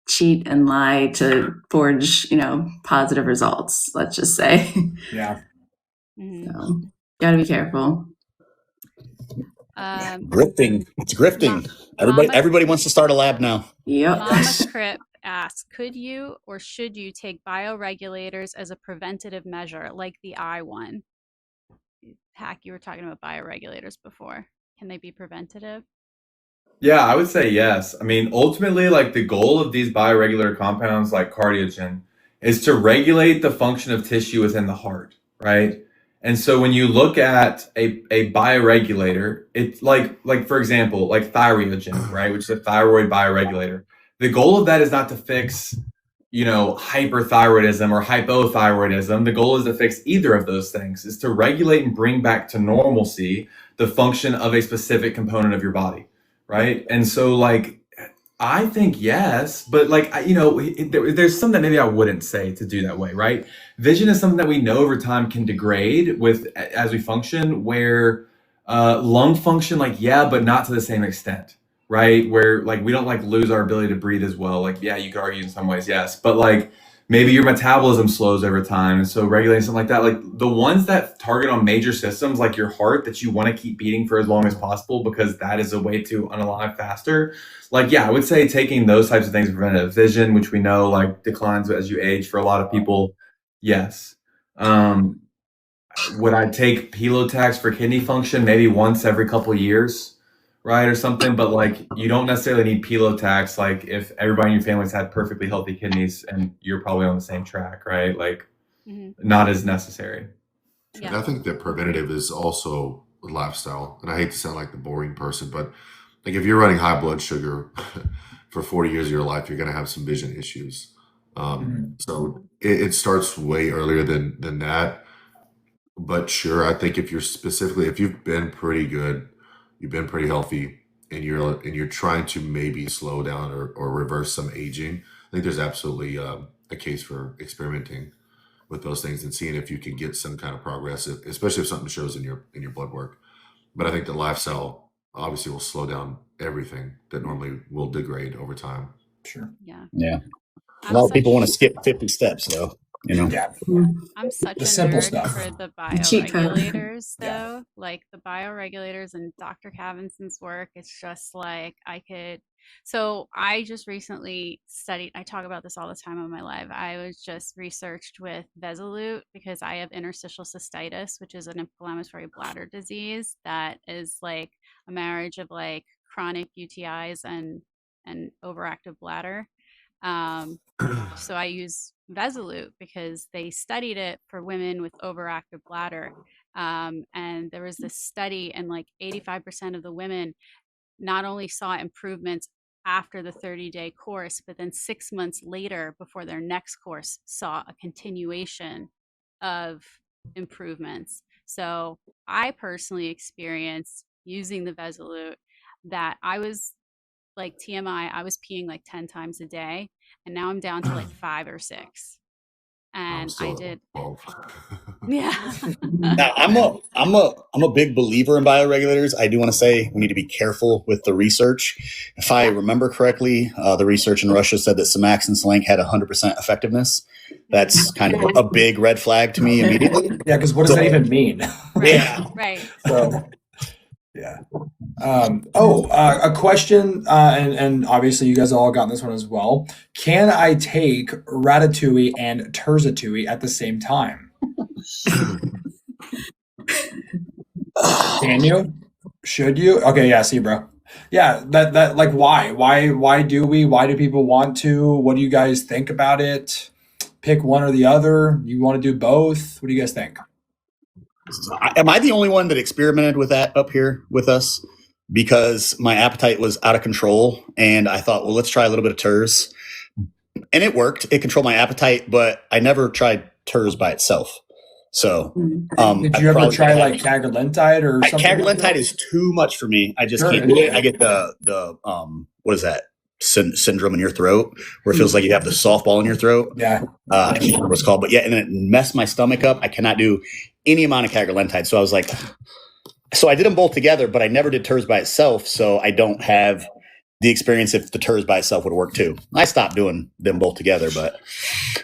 Speaker 5: cheat and lie to forge, positive results, let's just say.
Speaker 3: Yeah.
Speaker 2: Mhm.
Speaker 5: So gotta be careful.
Speaker 6: Grifting. It's grifting.
Speaker 2: Mama-
Speaker 6: Everybody wants to start a lab now.
Speaker 5: Yep.
Speaker 2: Mama Crip asks, could you or should you take bioregulators as a preventative measure, like the eye one? Hack, you were talking about bioregulators before. Can they be preventative?
Speaker 1: Yeah, I would say yes. I mean, ultimately, like the goal of these bioregulator compounds like cardiogen is to regulate the function of tissue within the heart, right? And so when you look at a bioregulator, it's like for example, like thyrogen, right, which is a thyroid bioregulator. The goal of that is not to fix, hyperthyroidism or hypothyroidism. The goal is to fix either of those things, is to regulate and bring back to normalcy the function of a specific component of your body, right? And so like I think yes, but like there's something that maybe I wouldn't say to do that way, right? Vision is something that we know over time can degrade as we function, where lung function, like yeah, but not to the same extent, right? Where like we don't like lose our ability to breathe as well. Like yeah, you could argue in some ways, yes, but like maybe your metabolism slows over time, and so regulating something like that, like the ones that target on major systems like your heart that you want to keep beating for as long as possible because that is a way to unalive faster. Like yeah, I would say taking those types of things preventative. Vision, which we know like declines as you age for a lot of people, yes. Would I take Pilotax for kidney function maybe once every couple years, right, or something? But like you don't necessarily need Pilotax like if everybody in your family's had perfectly healthy kidneys and you're probably on the same track, right? Like not as necessary.
Speaker 2: Yeah.
Speaker 4: And I think that preventative is also a lifestyle. And I hate to sound like the boring person, but like if you're running high blood sugar for 40 years of your life, you're going to have some vision issues. So it starts way earlier than that. But sure, I think if you've been pretty good, you've been pretty healthy, and you're trying to maybe slow down or reverse some aging, I think there's absolutely a case for experimenting with those things and seeing if you can get some kind of progress, especially if something shows in your blood work. But I think the lifestyle obviously will slow down everything that normally will degrade over time.
Speaker 3: Sure.
Speaker 2: Yeah.
Speaker 6: Yeah. A
Speaker 2: I'm
Speaker 6: lot of people
Speaker 2: such-
Speaker 6: want to skip 50 steps, though.
Speaker 3: Yeah.
Speaker 2: I'm such
Speaker 3: The
Speaker 2: a
Speaker 3: simple
Speaker 2: nerd
Speaker 3: stuff.
Speaker 2: for the
Speaker 5: cheat code.
Speaker 2: bioregulators,
Speaker 3: Yeah.
Speaker 2: though. Like the bioregulators and Dr. Cavinson's work, it's just like So I just recently studied, I talk about this all the time on my live. I was just researched with Vesolute because I have interstitial cystitis, which is an inflammatory bladder disease that is like a marriage of like chronic UTIs and overactive bladder. So I use Vesolute because they studied it for women with overactive bladder. And there was this study, and like 85% of the women not only saw improvements after the 30-day course, but then 6 months later, before their next course, saw a continuation of improvements. So I personally experienced using the Vesolute that I was like TMI, I was peeing like 10 times a day, and now I'm down to like 5 or 6. and
Speaker 4: I'm still
Speaker 2: I
Speaker 4: at
Speaker 2: did.
Speaker 4: 12.
Speaker 2: Yeah.
Speaker 6: Now, I'm a big believer in bioregulators. I do want to say we need to be careful with the research. If I remember correctly, the research in Russia said that Samax and Slank had 100% effectiveness. That's kind of a big red flag to me immediately.
Speaker 3: Yeah, because what does that even mean?
Speaker 2: Right.
Speaker 6: Yeah.
Speaker 2: Right.
Speaker 3: So, yeah. A question, and obviously you guys all got this one as well. Can I take Ratatouille and Terzatouille at the same time? Can you? Should you? Okay, yeah, see, bro. Yeah, that like why do people want to? What do you guys think about it? Pick one or the other. You want to do both? What do you guys think?
Speaker 6: Am I the only one that experimented with that up here with us? Because my appetite was out of control, and I thought, well, let's try a little bit of Terz, and it worked. It controlled my appetite, but I never tried Terz by itself. So,
Speaker 3: Did you ever try like cagrilintide or something?
Speaker 6: Cagrilintide is too much for me. I just can't do it. I get the what is that syndrome in your throat where it feels like you have the softball in your throat.
Speaker 3: Yeah,
Speaker 6: I can't remember what it's called, but yeah, and it messed my stomach up. I cannot do any amount of cagrilintide. So I was like, so I did them both together, but I never did Terz by itself. So I don't have the experience if the Terz by itself would work too. I stopped doing them both together, but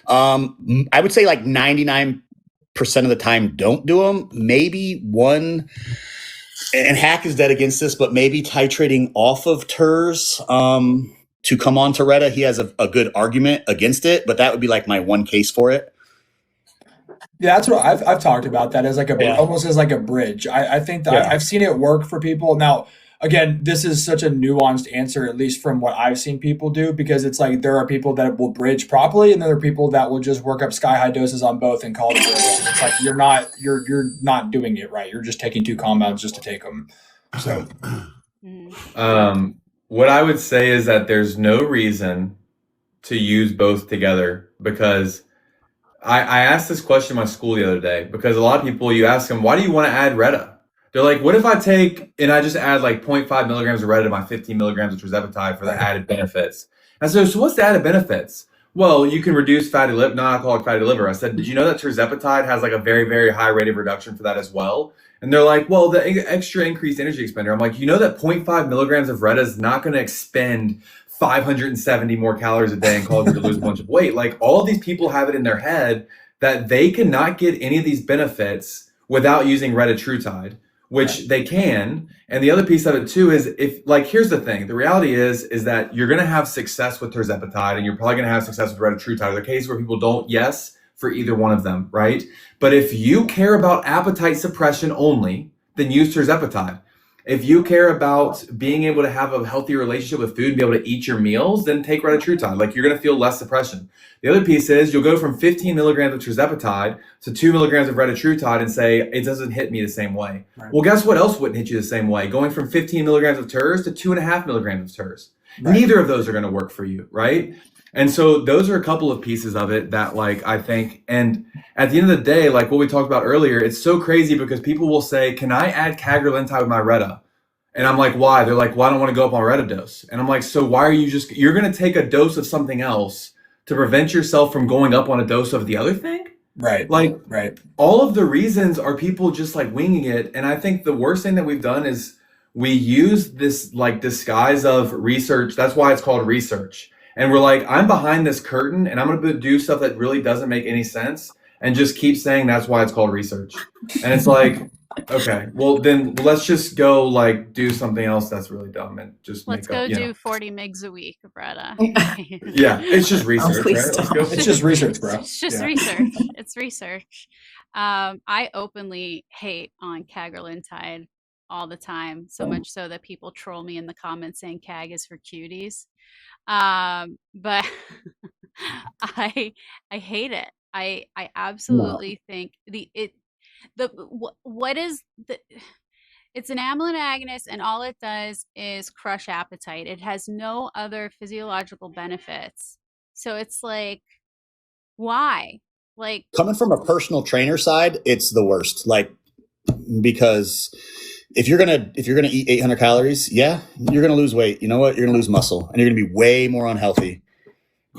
Speaker 6: I would say like 99% of the time don't do them. Maybe one, and Hack is dead against this, but maybe titrating off of Terz to come on to Retta. He has a good argument against it, but that would be like my one case for it.
Speaker 3: Yeah, that's what I've talked about that as like almost as like a bridge. I think that I've seen it work for people. Now, again, this is such a nuanced answer, at least from what I've seen people do, because it's like there are people that will bridge properly, and there are people that will just work up sky high doses on both and call it a good one. It's like you're not doing it right. You're just taking two compounds just to take them. So,
Speaker 1: what I would say is that there's no reason to use both together, because I asked this question in my school the other day, because a lot of people, you ask them, why do you want to add Retta? They're like, what if I take, and I just add like 0.5 milligrams of Retta to my 15 milligrams of tirzepatide for the added benefits? I said, so what's the added benefits? Well, you can reduce non-alcoholic fatty liver. I said, did you know that tirzepatide has like a very, very high rate of reduction for that as well? And they're like, well, the extra increased energy expender. I'm like, you know that 0.5 milligrams of Retta is not going to expend 570 more calories a day and cause you to lose a bunch of weight. Like, all of these people have it in their head that they cannot get any of these benefits without using retatrutide, which they can. And the other piece of it too is, if like, here's the thing, the reality is that you're going to have success with tirzepatide and you're probably going to have success with retatrutide. There are cases where people don't yes for either one of them, right? But if you care about appetite suppression only, then use tirzepatide. If you care about being able to have a healthy relationship with food and be able to eat your meals, then take retatrutide. Like, you're going to feel less suppression. The other piece is you'll go from 15 milligrams of tirzepatide to 2 milligrams of retatrutide and say, it doesn't hit me the same way. Right. Well, guess what else wouldn't hit you the same way? Going from 15 milligrams of Terz to 2.5 milligrams of Terz. Right. Neither of those are going to work for you, right? And so those are a couple of pieces of it that, like, I think, and at the end of the day, like what we talked about earlier, it's so crazy because people will say, can I add cagrilintide with my Retta? And I'm like, why? They're like, well, I don't want to go up on Retta dose. And I'm like, so why are you're going to take a dose of something else to prevent yourself from going up on a dose of the other thing?
Speaker 3: Right.
Speaker 1: Like,
Speaker 3: right.
Speaker 1: All of the reasons are people just like winging it. And I think the worst thing that we've done is we use this like disguise of research. That's why it's called research. And we're like, I'm behind this curtain and I'm going to do stuff that really doesn't make any sense and just keep saying that's why it's called research. And it's like, okay, well then let's just go like do something else that's really dumb and just
Speaker 2: let's go do 40 mgs a week, Retta.
Speaker 1: Yeah, it's just research, right? Let's go.
Speaker 3: It's just research, bro.
Speaker 2: It's just research. It's research. I openly hate on cagrilintide all the time, so much so that people troll me in the comments saying CAG is for cuties. But I hate it. I absolutely think it's an amylin agonist, and all it does is crush appetite. It has no other physiological benefits. So it's like, why? Like,
Speaker 6: coming from a personal trainer side, it's the worst. Like, because if you're gonna eat 800 calories, yeah, you're gonna lose weight. You know what? You're gonna lose muscle, and you're gonna be way more unhealthy.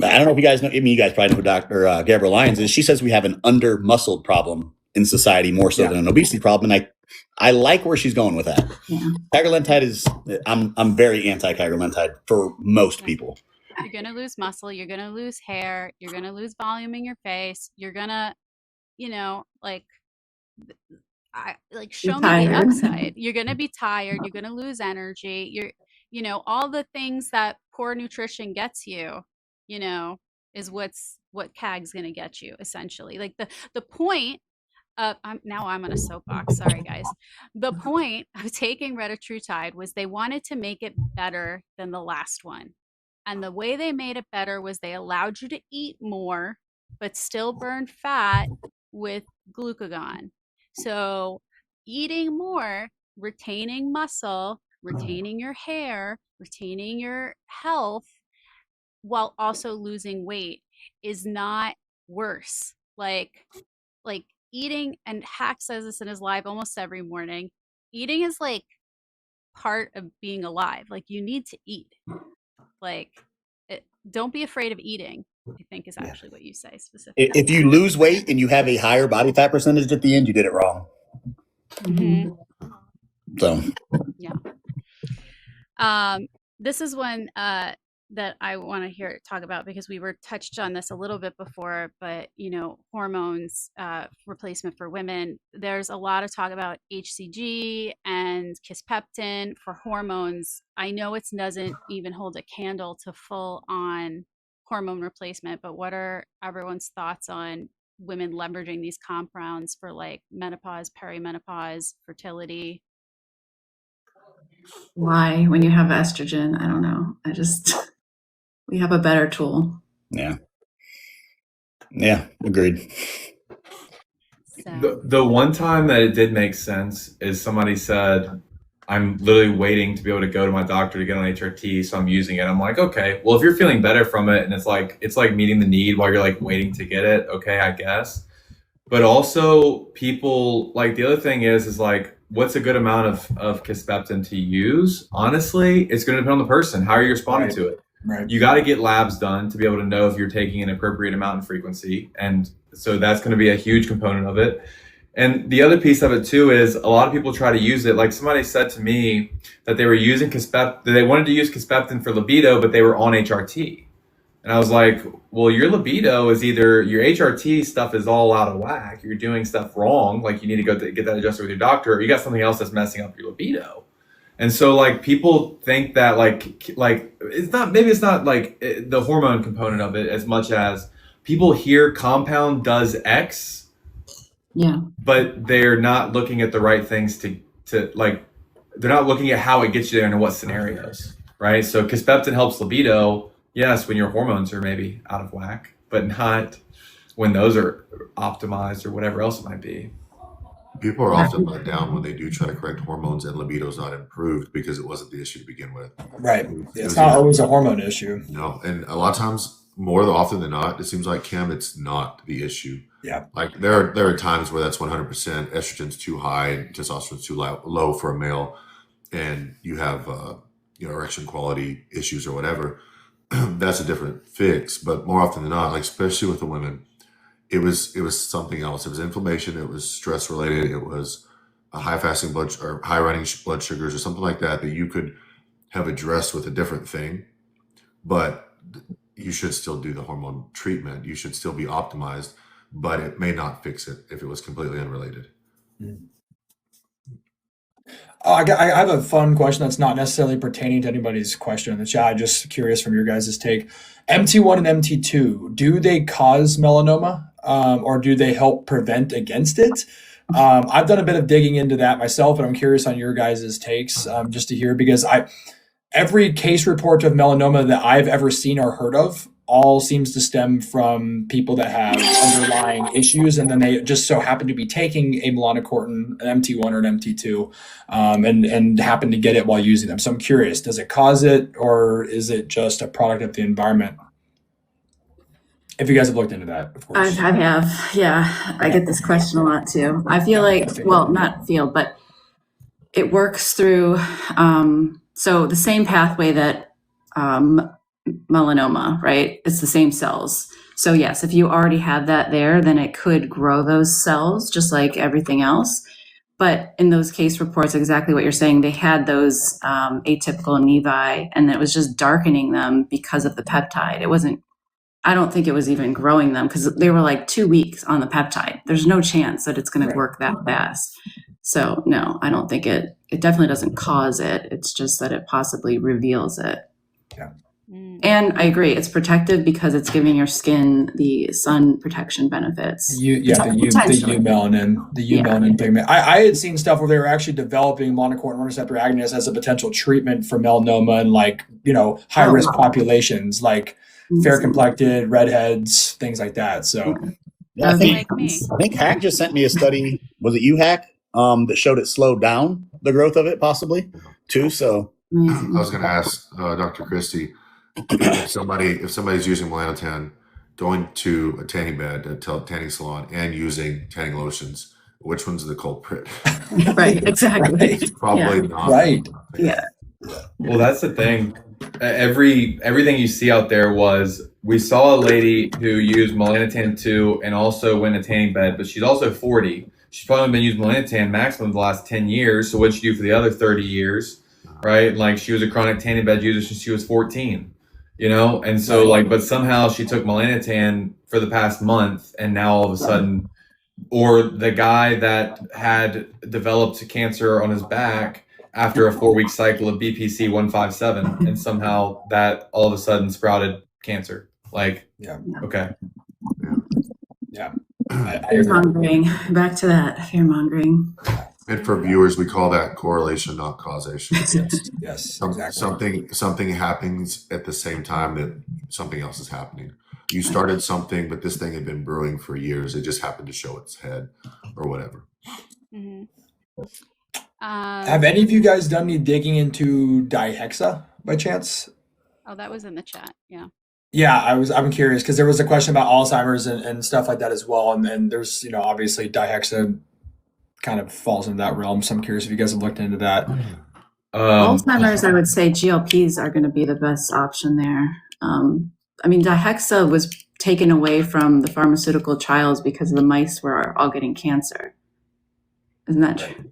Speaker 6: I don't know if you guys know. I mean, you guys probably know who Dr. Gabrielle Lyons is. She says we have an under-muscled problem in society more so than an obesity problem, and I like where she's going with that.
Speaker 5: Yeah.
Speaker 6: Cagrilentide is. I'm very anti-cagrilentide for most people.
Speaker 2: You're going to lose muscle. You're going to lose hair. You're going to lose volume in your face. You're going to, show me the upside. You're going to be tired. You're going to lose energy. All the things that poor nutrition gets you, is what CAG's going to get you essentially. Like the point of, I'm on a soapbox. Sorry guys. The point of taking retatrutide was they wanted to make it better than the last one. And the way they made it better was they allowed you to eat more, but still burn fat with glucagon. So eating more, retaining muscle, retaining your hair, retaining your health, while also losing weight is not worse. Like eating, and Hack says this in his live almost every morning, eating is like part of being alive. Like you need to eat. Don't be afraid of eating, I think is actually what you say specifically.
Speaker 6: If you lose weight and you have a higher body fat percentage at the end, you did it wrong.
Speaker 2: Mm-hmm.
Speaker 6: So
Speaker 2: yeah. This is one that I want to talk about because we were touched on this a little bit before, but hormones replacement for women. There's a lot of talk about HCG and kisspeptin for hormones. I know it doesn't even hold a candle to full on hormone replacement, but what are everyone's thoughts on women leveraging these compounds for like menopause, perimenopause, fertility?
Speaker 5: Why, when you have estrogen? I don't know. We have a better tool.
Speaker 6: Yeah, agreed.
Speaker 2: So.
Speaker 1: The one time that it did make sense is somebody said, I'm literally waiting to be able to go to my doctor to get on HRT, so I'm using it. I'm like, okay, well, if you're feeling better from it and it's like meeting the need while you're like waiting to get it, okay, I guess. But also people, like the other thing is like, what's a good amount of kisspeptin to use? Honestly, it's going to depend on the person. How are you responding to it?
Speaker 3: Right.
Speaker 1: You got to get labs done to be able to know if you're taking an appropriate amount and frequency. And so that's going to be a huge component of it. And the other piece of it too is a lot of people try to use it. Like somebody said to me that they were using kisspeptin, they wanted to use kisspeptin for libido, but they were on HRT. And I was like, well, your libido is either your HRT stuff is all out of whack. You're doing stuff wrong. Like you need to go get that adjusted with your doctor, or you got something else that's messing up your libido. And so like people think that like it's not like the hormone component of it as much as people hear compound does X.
Speaker 5: Yeah.
Speaker 1: But they're not looking at the right things to like, they're not looking at how it gets you there and in what scenarios, right? So kisspeptin helps libido. Yes, when your hormones are maybe out of whack, but not when those are optimized or whatever else it might be.
Speaker 4: People are often let down when they do try to correct hormones and libido's not improved because it wasn't the issue to begin with.
Speaker 3: Right. It's not always a hormone issue.
Speaker 4: No, and a lot of times, more often than not, it seems like, Cam, it's not the issue.
Speaker 3: Yeah.
Speaker 4: Like there are times where that's 100%, estrogen's too high, testosterone's too low for a male, and you have erection quality issues or whatever. That's a different fix. But more often than not, like especially with the women, it was something else. It was inflammation. It was stress related. It was a high fasting blood or high running blood sugars or something like that you could have addressed with a different thing. But you should still do the hormone treatment. You should still be optimized, but it may not fix it if it was completely unrelated.
Speaker 3: Mm-hmm. I have a fun question that's not necessarily pertaining to anybody's question in the chat. Just curious from your guys' take. MT1 and MT2, do they cause melanoma or do they help prevent against it? I've done a bit of digging into that myself, and I'm curious on your guys' takes just to hear, because every case report of melanoma that I've ever seen or heard of all seems to stem from people that have underlying issues, and then they just so happen to be taking a melanocortin, an MT1 or an MT2, and happen to get it while using them. So I'm curious, does it cause it, or is it just a product of the environment? If you guys have looked into that, of course.
Speaker 5: I have, yeah. I get this question a lot too. I feel like, well, not feel, but it works through, so the same pathway that melanoma, right? It's the same cells. So yes, if you already have that there, then it could grow those cells just like everything else. But in those case reports, exactly what you're saying, they had those atypical nevi, and it was just darkening them because of the peptide. It wasn't, I don't think it was even growing them because they were like 2 weeks on the peptide. There's no chance that it's going to work that fast. So no, I don't think it definitely doesn't cause it. It's just that it possibly reveals it.
Speaker 3: Yeah.
Speaker 5: And I agree, it's protective because it's giving your skin the sun protection benefits.
Speaker 3: The U melanin pigment. I had seen stuff where they were actually developing melanocortin receptor agonists as a potential treatment for melanoma and like, high risk populations like fair complected, redheads, things like that. So
Speaker 6: Yeah, I think
Speaker 2: Like me.
Speaker 6: Hack just sent me a study. Was it you, Hack? That showed it slowed down the growth of it, possibly too. So
Speaker 4: I was going to ask Dr. Kristi, if somebody's using melanotan, going to a tanning bed, a tanning salon, and using tanning lotions, which one's the culprit?
Speaker 5: Right, exactly.
Speaker 3: Right.
Speaker 4: Probably not.
Speaker 3: Right.
Speaker 5: Yeah.
Speaker 1: Well, that's the thing. Everything you see out there was, we saw a lady who used melanotan 2 and also went to tanning bed, but she's also 40. She's probably been using melanotan maximum the last 10 years. So what'd she do for the other 30 years? Right? Like, she was a chronic tanning bed user since she was 14. And so but somehow she took melanotan for the past month, and now all of a sudden, or the guy that had developed cancer on his back after a 4-week cycle of BPC 157, and somehow that all of a sudden sprouted cancer. Like,
Speaker 3: Yeah.
Speaker 1: Okay.
Speaker 3: Yeah.
Speaker 5: Fear mongering. Back to that fear mongering.
Speaker 4: And for viewers, we call that correlation, not causation.
Speaker 3: Yes, exactly.
Speaker 4: Something happens at the same time that something else is happening. You started something, but this thing had been brewing for years. It just happened to show its head or whatever.
Speaker 2: Mm-hmm.
Speaker 3: Have any of you guys done any digging into dihexa by chance?
Speaker 2: Oh, that was in the chat. Yeah.
Speaker 3: Yeah, I'm curious because there was a question about Alzheimer's and stuff like that as well. And there's, obviously dihexa kind of falls into that realm. So I'm curious if you guys have looked into that.
Speaker 5: Alzheimer's, I would say GLPs are going to be the best option there. Dihexa was taken away from the pharmaceutical trials because the mice were all getting cancer. Isn't that true?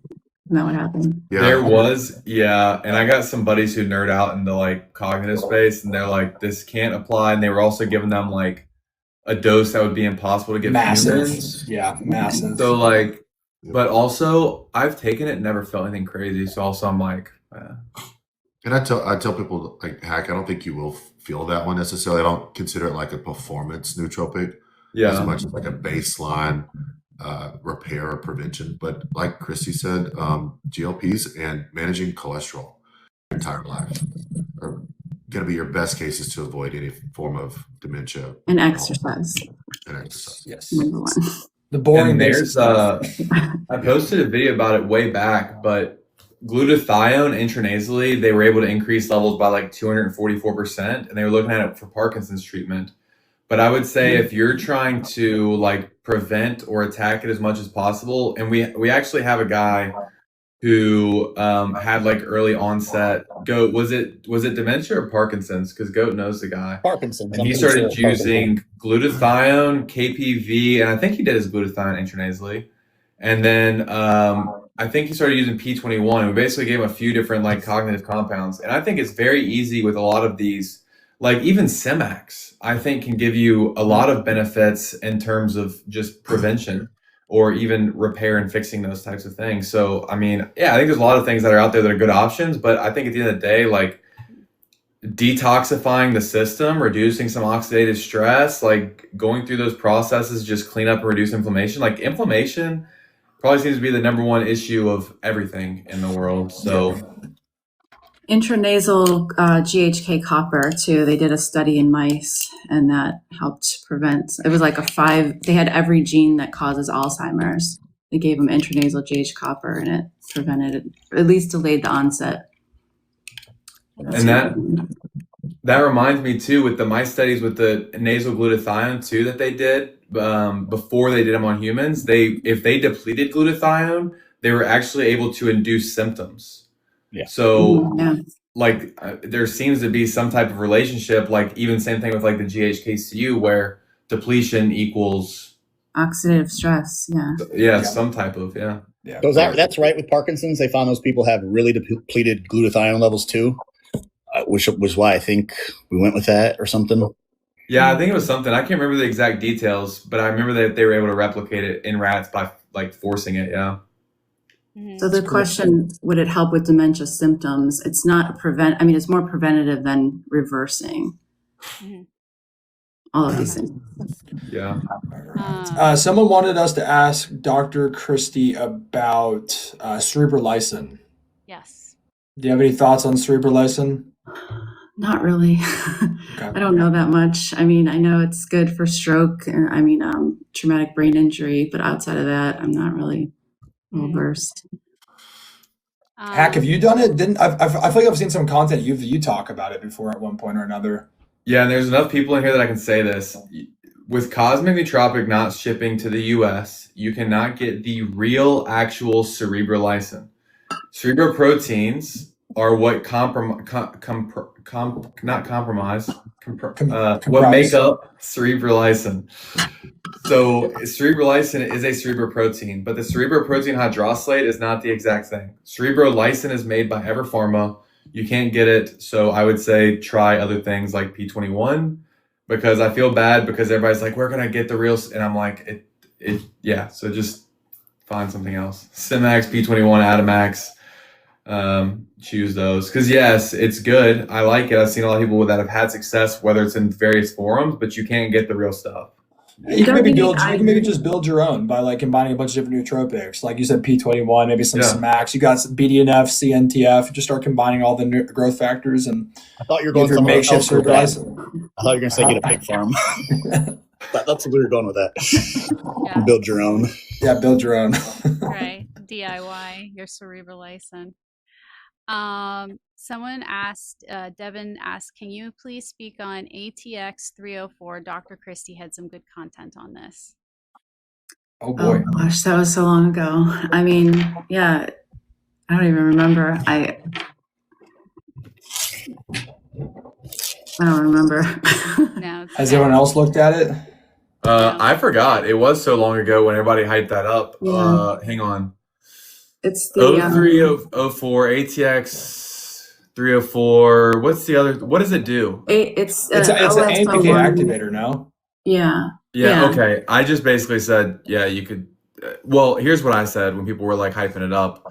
Speaker 5: Isn't that what happened?
Speaker 4: Yeah.
Speaker 1: There was, and I got some buddies who nerd out into like cognitive space, and they're like, this can't apply. And they were also giving them like a dose that would be impossible to give humans.
Speaker 3: Yeah, massive.
Speaker 1: So but also I've taken it, never felt anything crazy. So also I'm like,
Speaker 4: And I tell people, like, Hack, I don't think you will feel that one necessarily. I don't consider it like a performance nootropic as much as like a baseline repair or prevention. But like Kristi said, GLPs and managing cholesterol your entire life are going to be your best cases to avoid any form of dementia.
Speaker 5: And exercise.
Speaker 3: Yes.
Speaker 5: Number one.
Speaker 3: The boring
Speaker 1: and there's I posted a video about it way back, but glutathione intranasally, they were able to increase levels by like 244%, and they were looking at it for Parkinson's treatment. But I would say if you're trying to like prevent or attack it as much as possible, and we actually have a guy who had like early onset goat. Was it dementia or Parkinson's? Because Goat knows the guy.
Speaker 6: Parkinson's.
Speaker 1: And he started using glutathione, KPV, and I think he did his glutathione intranasally. And then I think he started using P21. We basically gave him a few different like cognitive compounds. And I think it's very easy with a lot of these, like even Semax, I think can give you a lot of benefits in terms of just prevention or even repair and fixing those types of things. So, I think there's a lot of things that are out there that are good options, but I think at the end of the day, like detoxifying the system, reducing some oxidative stress, like going through those processes, just clean up and reduce inflammation. Like inflammation probably seems to be the number one issue of everything in the world. So
Speaker 5: Intranasal GHK copper too. They did a study in mice, and that helped prevent. It was like they had every gene that causes Alzheimer's. They gave them intranasal GH copper, and it prevented, at least delayed the onset.
Speaker 1: And that reminds me too, with the mice studies with the nasal glutathione too that they did before they did them on humans. If they depleted glutathione, they were actually able to induce symptoms.
Speaker 6: Yeah.
Speaker 1: So there seems to be some type of relationship, like even same thing with like the GHKCU where depletion equals
Speaker 5: Oxidative stress. Yeah.
Speaker 3: Yeah.
Speaker 1: some type of
Speaker 3: Yeah.
Speaker 6: So that's right with Parkinson's. They found those people have really depleted glutathione levels too, which was why I think we went with that or something.
Speaker 1: Yeah, I think it was something. I can't remember the exact details, but I remember that they were able to replicate it in rats by like forcing it. Yeah.
Speaker 5: So the question, would it help with dementia symptoms? It's not it's more preventative than reversing all of these things.
Speaker 1: Yeah.
Speaker 3: Someone wanted us to ask Dr. Kristi about cerebral lysin.
Speaker 2: Yes.
Speaker 3: Do you have any thoughts on cerebral lysin?
Speaker 5: Not really.
Speaker 3: Okay.
Speaker 5: I don't know that much. I mean, I know it's good for stroke and traumatic brain injury, but outside of that, I'm not really well versed.
Speaker 3: Hack, have you done it? I feel like I've seen some content you talk about it before at one point or another.
Speaker 1: Yeah, and there's enough people in here that I can say this. With Cosmic Nootropic not shipping to the US, you cannot get the real actual cerebral lysin. Cerebral proteins are what what make up cerebral lysin. So cerebral lysin is a cerebral protein, but the cerebral protein hydrolysate is not the exact thing. Cerebral lysin is made by Everpharma. You can't get it, so I would say try other things like P21, because I feel bad because everybody's like, we're gonna get the real, and I'm like, so just find something else. Simax, P21, Atomax, choose those, because yes, it's good. I like it. I've seen a lot of people that have had success, whether it's in various forums, but you can't get the real stuff.
Speaker 3: You can maybe just build your own by like combining a bunch of different nootropics, like you said, P21, maybe some Simax. You got BDNF, CNTF. Just start combining all the growth factors, and
Speaker 6: I thought you were going
Speaker 3: your makeshift cerebral lysin.
Speaker 6: I thought you were going to say get a pig farm. That's where we were going with that.
Speaker 2: Yeah.
Speaker 6: Build your own.
Speaker 3: Yeah, build your own.
Speaker 2: Right. DIY your cerebral lysin. Someone asked, Devin asked, can you please speak on ATX 304? Dr. Kristi had some good content on this.
Speaker 3: Oh boy.
Speaker 5: Oh gosh, that was so long ago. I mean, yeah, I don't even remember. I don't remember.
Speaker 2: No.
Speaker 3: Has anyone else looked at it?
Speaker 1: I forgot. It was so long ago when everybody hyped that up.
Speaker 5: Yeah.
Speaker 1: Hang on.
Speaker 5: It's the
Speaker 1: 0304 ATX 304. What's the other? What does it do?
Speaker 3: It's an AMPK activator, no?
Speaker 5: Yeah.
Speaker 1: Yeah. Okay. I just basically said, yeah, you could. Well, here's what I said when people were like hyping it up.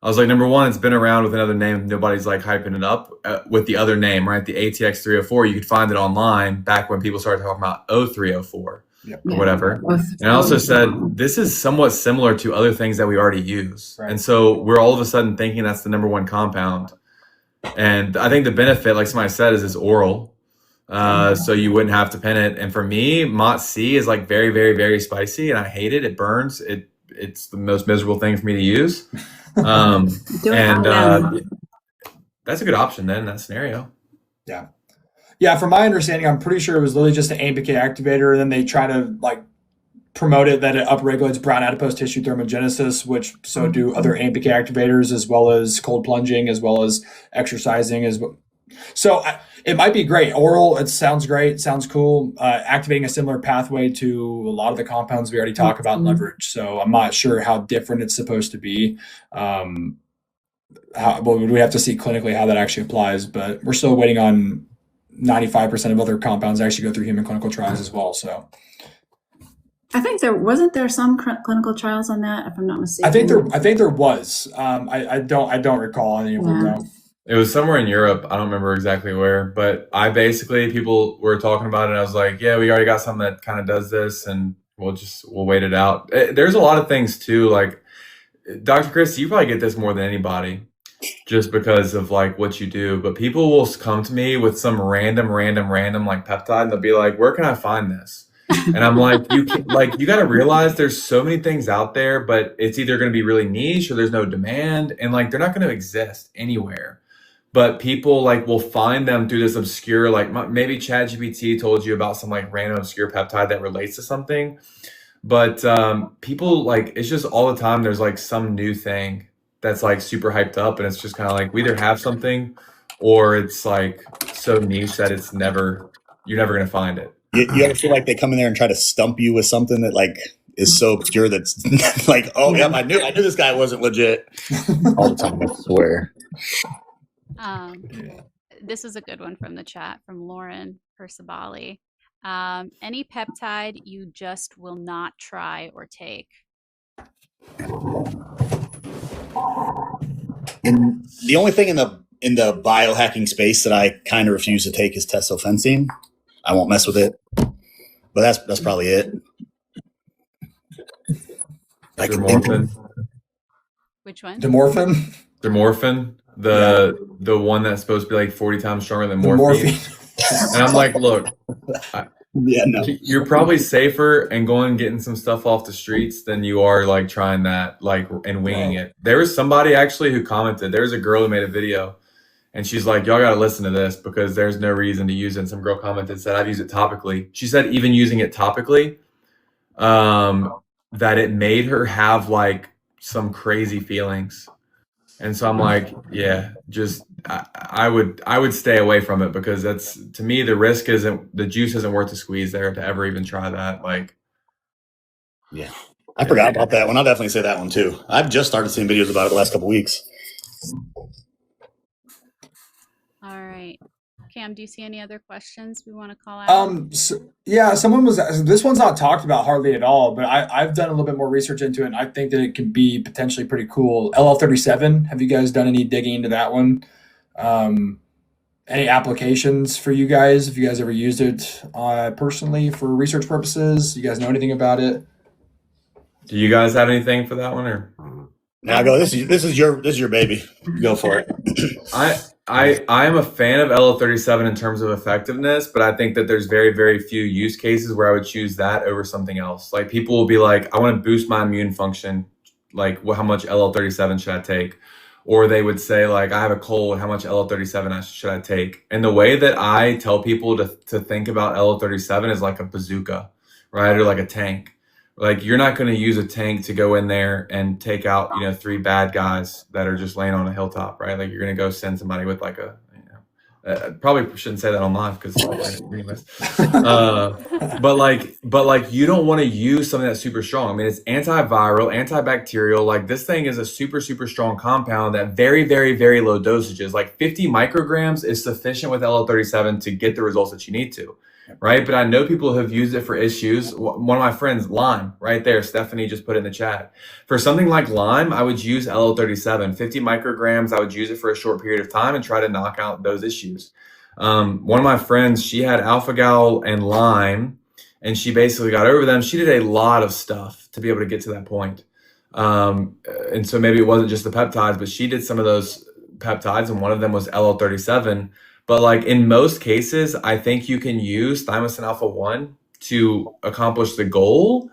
Speaker 1: I was like, number one, it's been around with another name. Nobody's like hyping it up with the other name, right? The ATX 304. You could find it online back when people started talking about 0304. Or whatever. And I also said, this is somewhat similar to other things that we already use. Right. And so we're all of a sudden thinking that's the number one compound. And I think the benefit, like somebody said, is it's oral. So you wouldn't have to pen it. And for me, Mott C is like very, very, very spicy, and I hate it. It burns. It's the most miserable thing for me to use. That's a good option then in that scenario.
Speaker 3: Yeah. Yeah, from my understanding, I'm pretty sure it was literally just an AMPK activator, and then they try to like promote it that it upregulates brown adipose tissue thermogenesis, which so do other AMPK activators, as well as cold plunging, as well as exercising as well. So it might be great. Oral, it sounds great, sounds cool. Activating a similar pathway to a lot of the compounds we already talk about and leverage. So I'm not sure how different it's supposed to be. We have to see clinically how that actually applies, but we're still waiting on 95% of other compounds actually go through human clinical trials as well. So
Speaker 5: I think there some clinical trials on that, if I'm not mistaken.
Speaker 3: I think there was. I don't recall any of them though.
Speaker 1: It was somewhere in Europe. I don't remember exactly where, but people were talking about it. And I was like, yeah, we already got something that kind of does this, and we'll wait it out. There's a lot of things too. Like Dr. Kristi, you probably get this more than anybody, just because of like what you do. But people will come to me with some random like peptide, and they'll be like, where can I find this? And I'm like, you got to realize there's so many things out there, but it's either going to be really niche or there's no demand, and like they're not going to exist anywhere. But people like will find them through this obscure, like maybe ChatGPT told you about some like random obscure peptide that relates to something. But people like, it's just all the time there's like some new thing that's like super hyped up, and it's just kind of like we either have something or it's like so niche that you're never going to find it.
Speaker 6: You ever feel like they come in there and try to stump you with something that like is so obscure that's like, oh yeah, I knew this guy wasn't legit all the time. I swear.
Speaker 2: This is a good one from the chat from Lauren Persabali. Any peptide you just will not try or take?
Speaker 6: The only thing in the biohacking space that I kind of refuse to take is tesofensine. I won't mess with it, but that's probably it.
Speaker 1: Dermorphin.
Speaker 2: Which one?
Speaker 3: Demorphin?
Speaker 1: Dermorphin, the one that's supposed to be like 40 times stronger than morphine. And I'm like, look, you're probably safer and going and getting some stuff off the streets than you are like trying that like and winging it. There was somebody actually who commented. There was a girl who made a video, and she's like, y'all got to listen to this because there's no reason to use it. And some girl commented, said, I've used it topically. She said even using it topically, that it made her have like some crazy feelings. And so I'm like, yeah, just I would stay away from it because that's, to me, the juice isn't worth the squeeze there to ever even try that. Like,
Speaker 6: yeah, I forgot about that one. I'll definitely say that one too. I've just started seeing videos about it the last couple weeks.
Speaker 2: All right. Cam, do you see any other questions we want to call out?
Speaker 3: Yeah, someone was, this one's not talked about hardly at all, but I've done a little bit more research into it, and I think that it could be potentially pretty cool. LL37, have you guys done any digging into that one? Any applications for you guys? Have you guys ever used it personally for research purposes? You guys know anything about it?
Speaker 1: Do you guys have anything for that one, or?
Speaker 6: Now go. This is your baby. Go for it.
Speaker 1: I am a fan of LL37 in terms of effectiveness, but I think that there's very, very few use cases where I would choose that over something else. Like people will be like, I want to boost my immune function. Like, how much LL37 should I take? Or they would say like, I have a cold, how much LL37 should I take? And the way that I tell people to think about LL37 is like a bazooka, right? Or like a tank. Like you're not going to use a tank to go in there and take out, 3 bad guys that are just laying on a hilltop, right? Like you're going to go send somebody with like probably shouldn't say that online because but like you don't want to use something that's super strong. I mean, it's antiviral, antibacterial. Like this thing is a super, super strong compound at very, very, very low dosages. Like 50 micrograms is sufficient with LL37 to get the results that you need to. Right. But I know people have used it for issues. One of my friends, Lyme, right there. Stephanie just put it in the chat. For something like Lyme, I would use LL37, 50 micrograms. I would use it for a short period of time and try to knock out those issues. One of my friends, she had alpha-gal and Lyme, and she basically got over them. She did a lot of stuff to be able to get to that point. And so maybe it wasn't just the peptides, but she did some of those peptides, and one of them was LL37. But like in most cases, I think you can use thymosin alpha-1 to accomplish the goal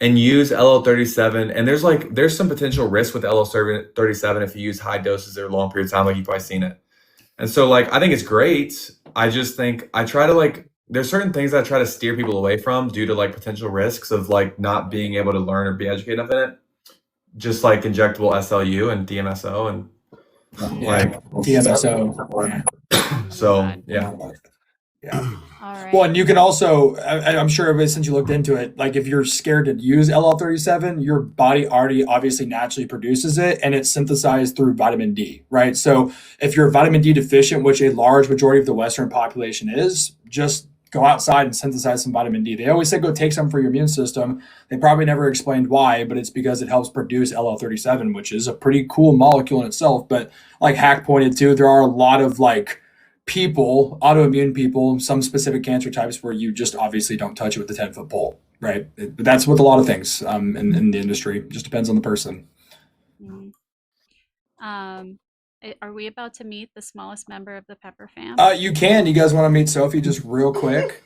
Speaker 1: and use LL37. And there's some potential risk with LL37 if you use high doses or long periods of time, like you've probably seen it. And so like, I think it's great. I just think I try to there's certain things I try to steer people away from due to like potential risks of like not being able to learn or be educated enough in it. Just like injectable SLU and DMSO and
Speaker 3: DMSO.
Speaker 1: So yeah.
Speaker 2: All right.
Speaker 3: Well, and you can also, I'm sure since you looked into it, like if you're scared to use LL37, your body already obviously naturally produces it, and it's synthesized through vitamin D, right? So if you're vitamin D deficient, which a large majority of the Western population is, just go outside and synthesize some vitamin D. They always say go take some for your immune system. They probably never explained why, but it's because it helps produce LL37, which is a pretty cool molecule in itself. But like Hack pointed to, there are a lot of like people, autoimmune people, some specific cancer types where you just obviously don't touch it with the 10-foot pole, right? But that's with a lot of things in the industry. It just depends on the person.
Speaker 2: Mm-hmm. Are we about to meet the smallest member of the Pepper fam?
Speaker 3: You can. You guys want to meet Sophie just real quick?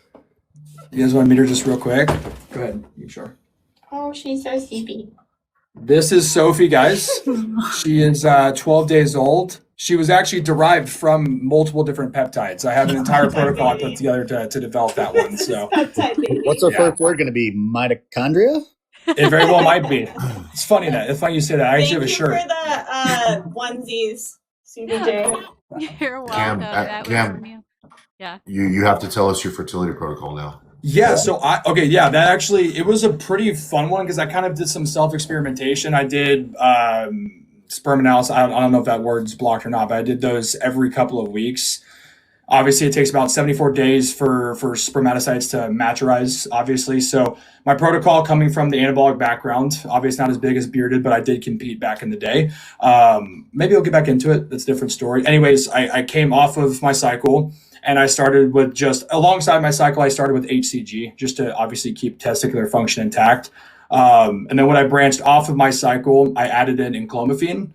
Speaker 3: You guys want to meet her just real quick? Go ahead. You sure?
Speaker 7: Oh, she's so sleepy.
Speaker 3: This is Sophie, guys. She is 12 days old. She was actually derived from multiple different peptides. I have an entire protocol I put together to develop that one. So,
Speaker 6: what's her first word going to be? Mitochondria?
Speaker 3: It very well might be. It's funny you say that. I actually have a shirt.
Speaker 7: Thank you for the onesies, CDJ.
Speaker 2: You're
Speaker 4: Cam,
Speaker 2: welcome. That was
Speaker 4: Cam,
Speaker 2: from you. Yeah.
Speaker 4: you have to tell us your fertility protocol now.
Speaker 3: Yeah, so that actually, it was a pretty fun one because I kind of did some self-experimentation. I did sperm analysis. I don't know if that word's blocked or not, but I did those every couple of weeks. Obviously, it takes about 74 days for spermatocytes to maturize, obviously. So my protocol coming from the anabolic background, obviously not as big as Bearded, but I did compete back in the day. Maybe I'll get back into it. That's a different story. Anyways, I came off of my cycle and I started with alongside my cycle, I started with HCG just to obviously keep testicular function intact. And then when I branched off of my cycle, I added in enclomiphene.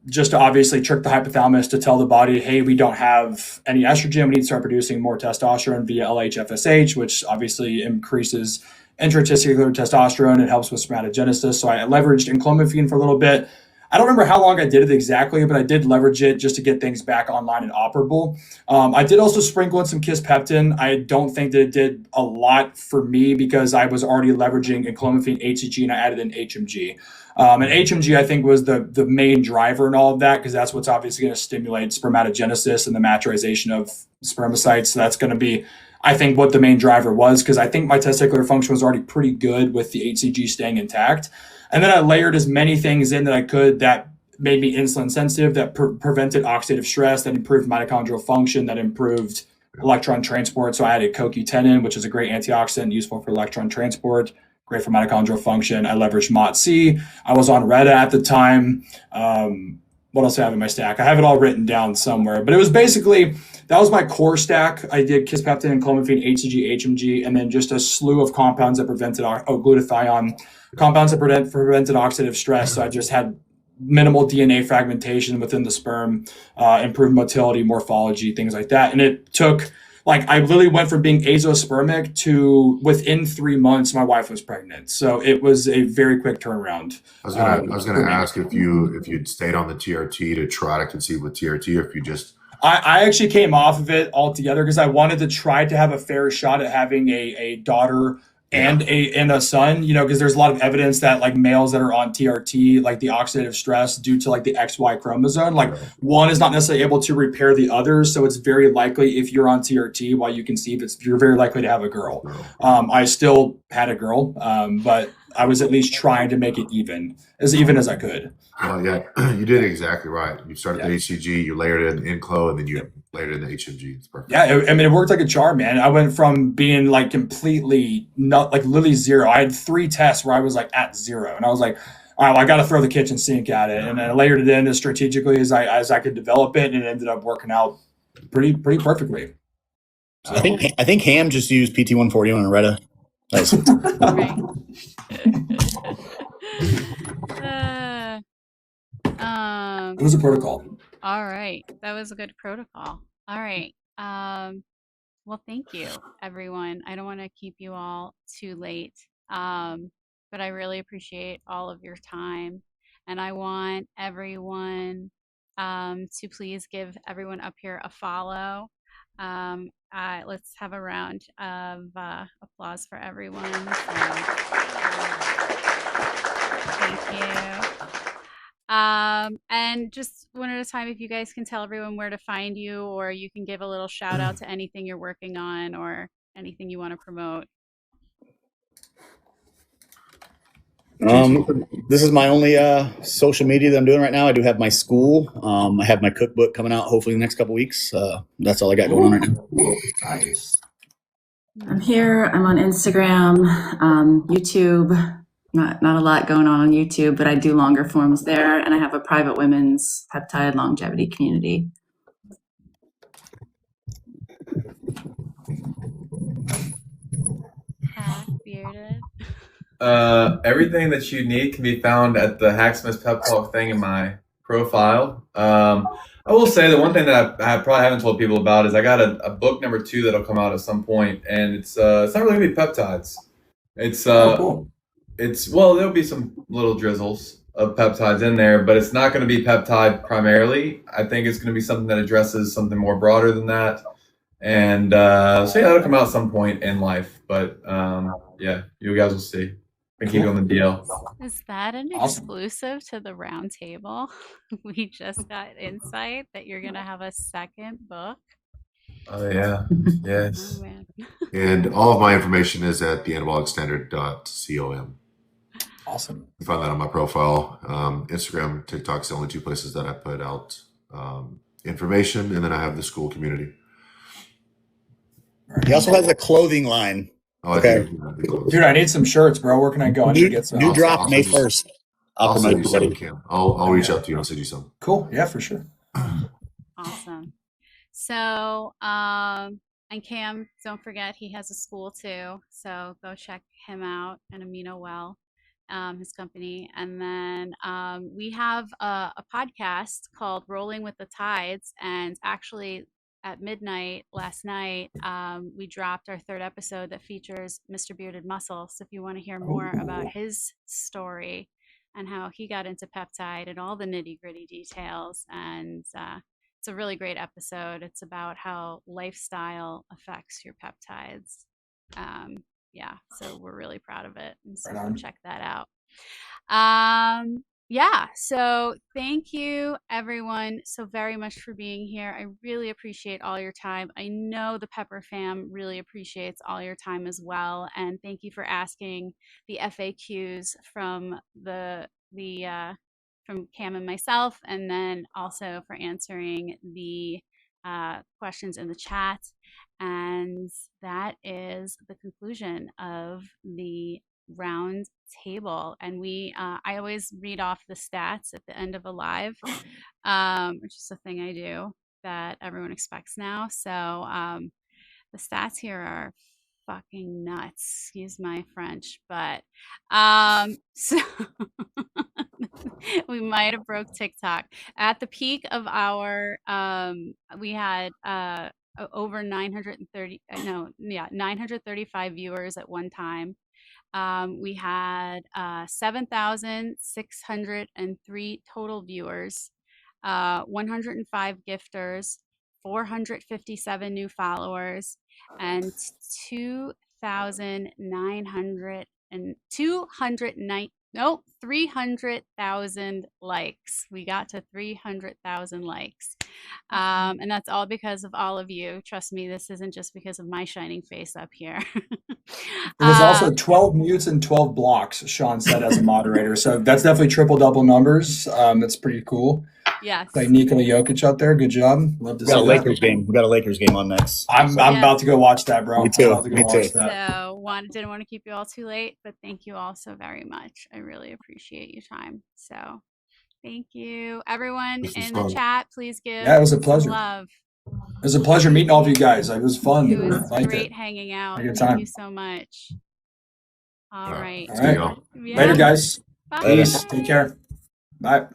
Speaker 3: Just to obviously trick the hypothalamus to tell the body, hey, we don't have any estrogen. We need to start producing more testosterone via LH-FSH, which obviously increases intratesticular testosterone and helps with spermatogenesis. So I leveraged enclomiphene for a little bit. I don't remember how long I did it exactly, but I did leverage it just to get things back online and operable. I did also sprinkle in some kisspeptin. I don't think that it did a lot for me because I was already leveraging enclomiphene, HCG, and I added in HMG. And HMG, I think, was the main driver in all of that because that's what's obviously going to stimulate spermatogenesis and the maturization of spermatocytes. So that's going to be, I think, what the main driver was because I think my testicular function was already pretty good with the HCG staying intact. And then I layered as many things in that I could that made me insulin sensitive, that prevented oxidative stress, that improved mitochondrial function, that improved electron transport. So I added CoQ10 in, which is a great antioxidant useful for electron transport, great for mitochondrial function. I leveraged MOTS-C. I was on Retta at the time. What else do I have in my stack? I have it all written down somewhere. But it was basically, that was my core stack. I did kisspeptin, enclomiphene, HCG, HMG, and then just a slew of compounds that prevented glutathione, compounds that prevented oxidative stress. So I just had minimal DNA fragmentation within the sperm, improved motility, morphology, things like that. And it took, I literally went from being azospermic to within 3 months, my wife was pregnant. So it was a very quick turnaround.
Speaker 4: I was gonna ask if you'd stayed on the TRT to try to conceive with TRT, or if you just.
Speaker 3: I actually came off of it altogether because I wanted to try to have a fair shot at having a daughter and a son, because there's a lot of evidence that males that are on TRT, the oxidative stress due to the XY chromosome, one is not necessarily able to repair the other. So it's very likely if you're on TRT while you conceive, you're very likely to have a girl. I still had a girl, but I was at least trying to make it even as I could.
Speaker 4: Well, yeah, you did exactly right. You started the HCG, you layered in Enclo, and then you layered in the HMG. It's perfect.
Speaker 3: Yeah, it worked like a charm, man. I went from being completely not literally zero. I had 3 tests where I was at 0, and I was like, all right, well, I got to throw the kitchen sink at it, and I layered it in as strategically as I could develop it, and it ended up working out pretty perfectly. So.
Speaker 6: I think Ham just used PT140 on a Retta. Nice.
Speaker 3: It was a protocol.
Speaker 2: All right. That was a good protocol. All right. Well, thank you, everyone. I don't want to keep you all too late, but I really appreciate all of your time. And I want everyone to please give everyone up here a follow. Let's have a round of applause for everyone. Thank you. And just one at a time, if you guys can tell everyone where to find you, or you can give a little shout out to anything you're working on or anything you want to promote.
Speaker 6: This is my only social media that I'm doing right now. I do have my school. I have my cookbook coming out hopefully in the next couple weeks. That's all I got going on right now.
Speaker 3: Nice.
Speaker 5: I'm here. I'm on Instagram, YouTube. Not a lot going on YouTube, but I do longer forms there, and I have a private women's peptide longevity community.
Speaker 2: Bearded.
Speaker 1: Everything that you need can be found at the Hacksmith Pep Talk thing in my profile. I will say the one thing that I probably haven't told people about is I got a book number 2 that'll come out at some point, and it's not really gonna be peptides. It's
Speaker 3: cool.
Speaker 1: There'll be some little drizzles of peptides in there, but it's not going to be peptide primarily. I think it's going to be something that addresses something more broader than that. And so that'll come out at some point in life. But you guys will see. Thank you on the deal.
Speaker 2: Is that an
Speaker 3: Awesome.
Speaker 2: exclusive to the Roundtable? We just got insight that you're going to have a second book.
Speaker 1: Oh yeah,
Speaker 2: Oh,
Speaker 1: yes.
Speaker 2: man.
Speaker 4: And all of my information is at theanabolicstandard.com.
Speaker 3: Awesome.
Speaker 4: You find that on my profile. Instagram, TikTok's the only two places that I put out information, and then I have the school community.
Speaker 6: He also has a clothing line.
Speaker 4: Oh,
Speaker 6: Okay.
Speaker 3: Dude, I need some shirts, bro. Where can I go? I need to
Speaker 6: New,
Speaker 3: get some.
Speaker 6: new drop
Speaker 4: I'll
Speaker 6: May
Speaker 4: send you-
Speaker 6: 1st.
Speaker 4: I'll
Speaker 6: promote
Speaker 4: send you
Speaker 6: it,
Speaker 4: some,
Speaker 6: buddy.
Speaker 4: Cam. I'll reach out to you. I'll send you some.
Speaker 3: Cool. Yeah, for sure.
Speaker 2: Awesome. So, and Cam, don't forget he has a school too. So go check him out and Amino Well, his company. And then we have a podcast called Rolling with the Tides. And actually, at midnight last night, we dropped our third episode that features Mr. Bearded Muscle. So if you want to hear more about his story and how he got into peptide and all the nitty gritty details, and it's a really great episode. It's about how lifestyle affects your peptides. Yeah, so we're really proud of it. And so
Speaker 3: Right
Speaker 2: go
Speaker 3: on.
Speaker 2: check that out. Yeah, so thank you everyone so very much for being here. I really appreciate all your time. I know the Pepper fam really appreciates all your time as well. And thank you for asking the FAQs from from Cam and myself, and then also for answering the questions in the chat. And that is the conclusion of the round table. And I always read off the stats at the end of a live, which is a thing I do that everyone expects now. So the stats here are fucking nuts, excuse my French, but so we might have broke TikTok. At the peak of our we had over 935 viewers at one time. We had 7,603 total viewers, 105 gifters, 457 new followers, and 300,000 likes. We got to 300,000 likes. And that's all because of all of you. Trust me, this isn't just because of my shining face up here.
Speaker 3: There was also 12 mutes and 12 blocks, Sean said, as a moderator. So that's definitely triple-double numbers. That's pretty cool.
Speaker 2: Yes.
Speaker 3: Like Nikola Jokic out there. Good job. Love to
Speaker 6: We got a
Speaker 3: see that.
Speaker 6: Lakers game. We got a Lakers game on next.
Speaker 3: I'm about to go watch that, bro.
Speaker 6: Me too.
Speaker 3: I'm about to go
Speaker 6: Me
Speaker 3: watch
Speaker 6: too.
Speaker 3: that.
Speaker 2: So didn't want to keep you all too late, but thank you all so very much. I really appreciate your time. So thank you. Everyone
Speaker 4: This was
Speaker 2: in
Speaker 4: fun.
Speaker 2: the chat, please give
Speaker 3: Yeah, it was a
Speaker 2: some
Speaker 3: pleasure.
Speaker 2: love.
Speaker 3: It was a pleasure meeting all of you guys. It was fun.
Speaker 2: It was
Speaker 3: Liked
Speaker 2: great
Speaker 3: it.
Speaker 2: hanging out.
Speaker 3: Had a good
Speaker 2: Thank
Speaker 3: time.
Speaker 2: you so much. All right.
Speaker 3: All right.
Speaker 4: y'all.
Speaker 2: Yeah.
Speaker 3: Later, guys.
Speaker 2: Bye.
Speaker 3: Peace. Take care. Bye.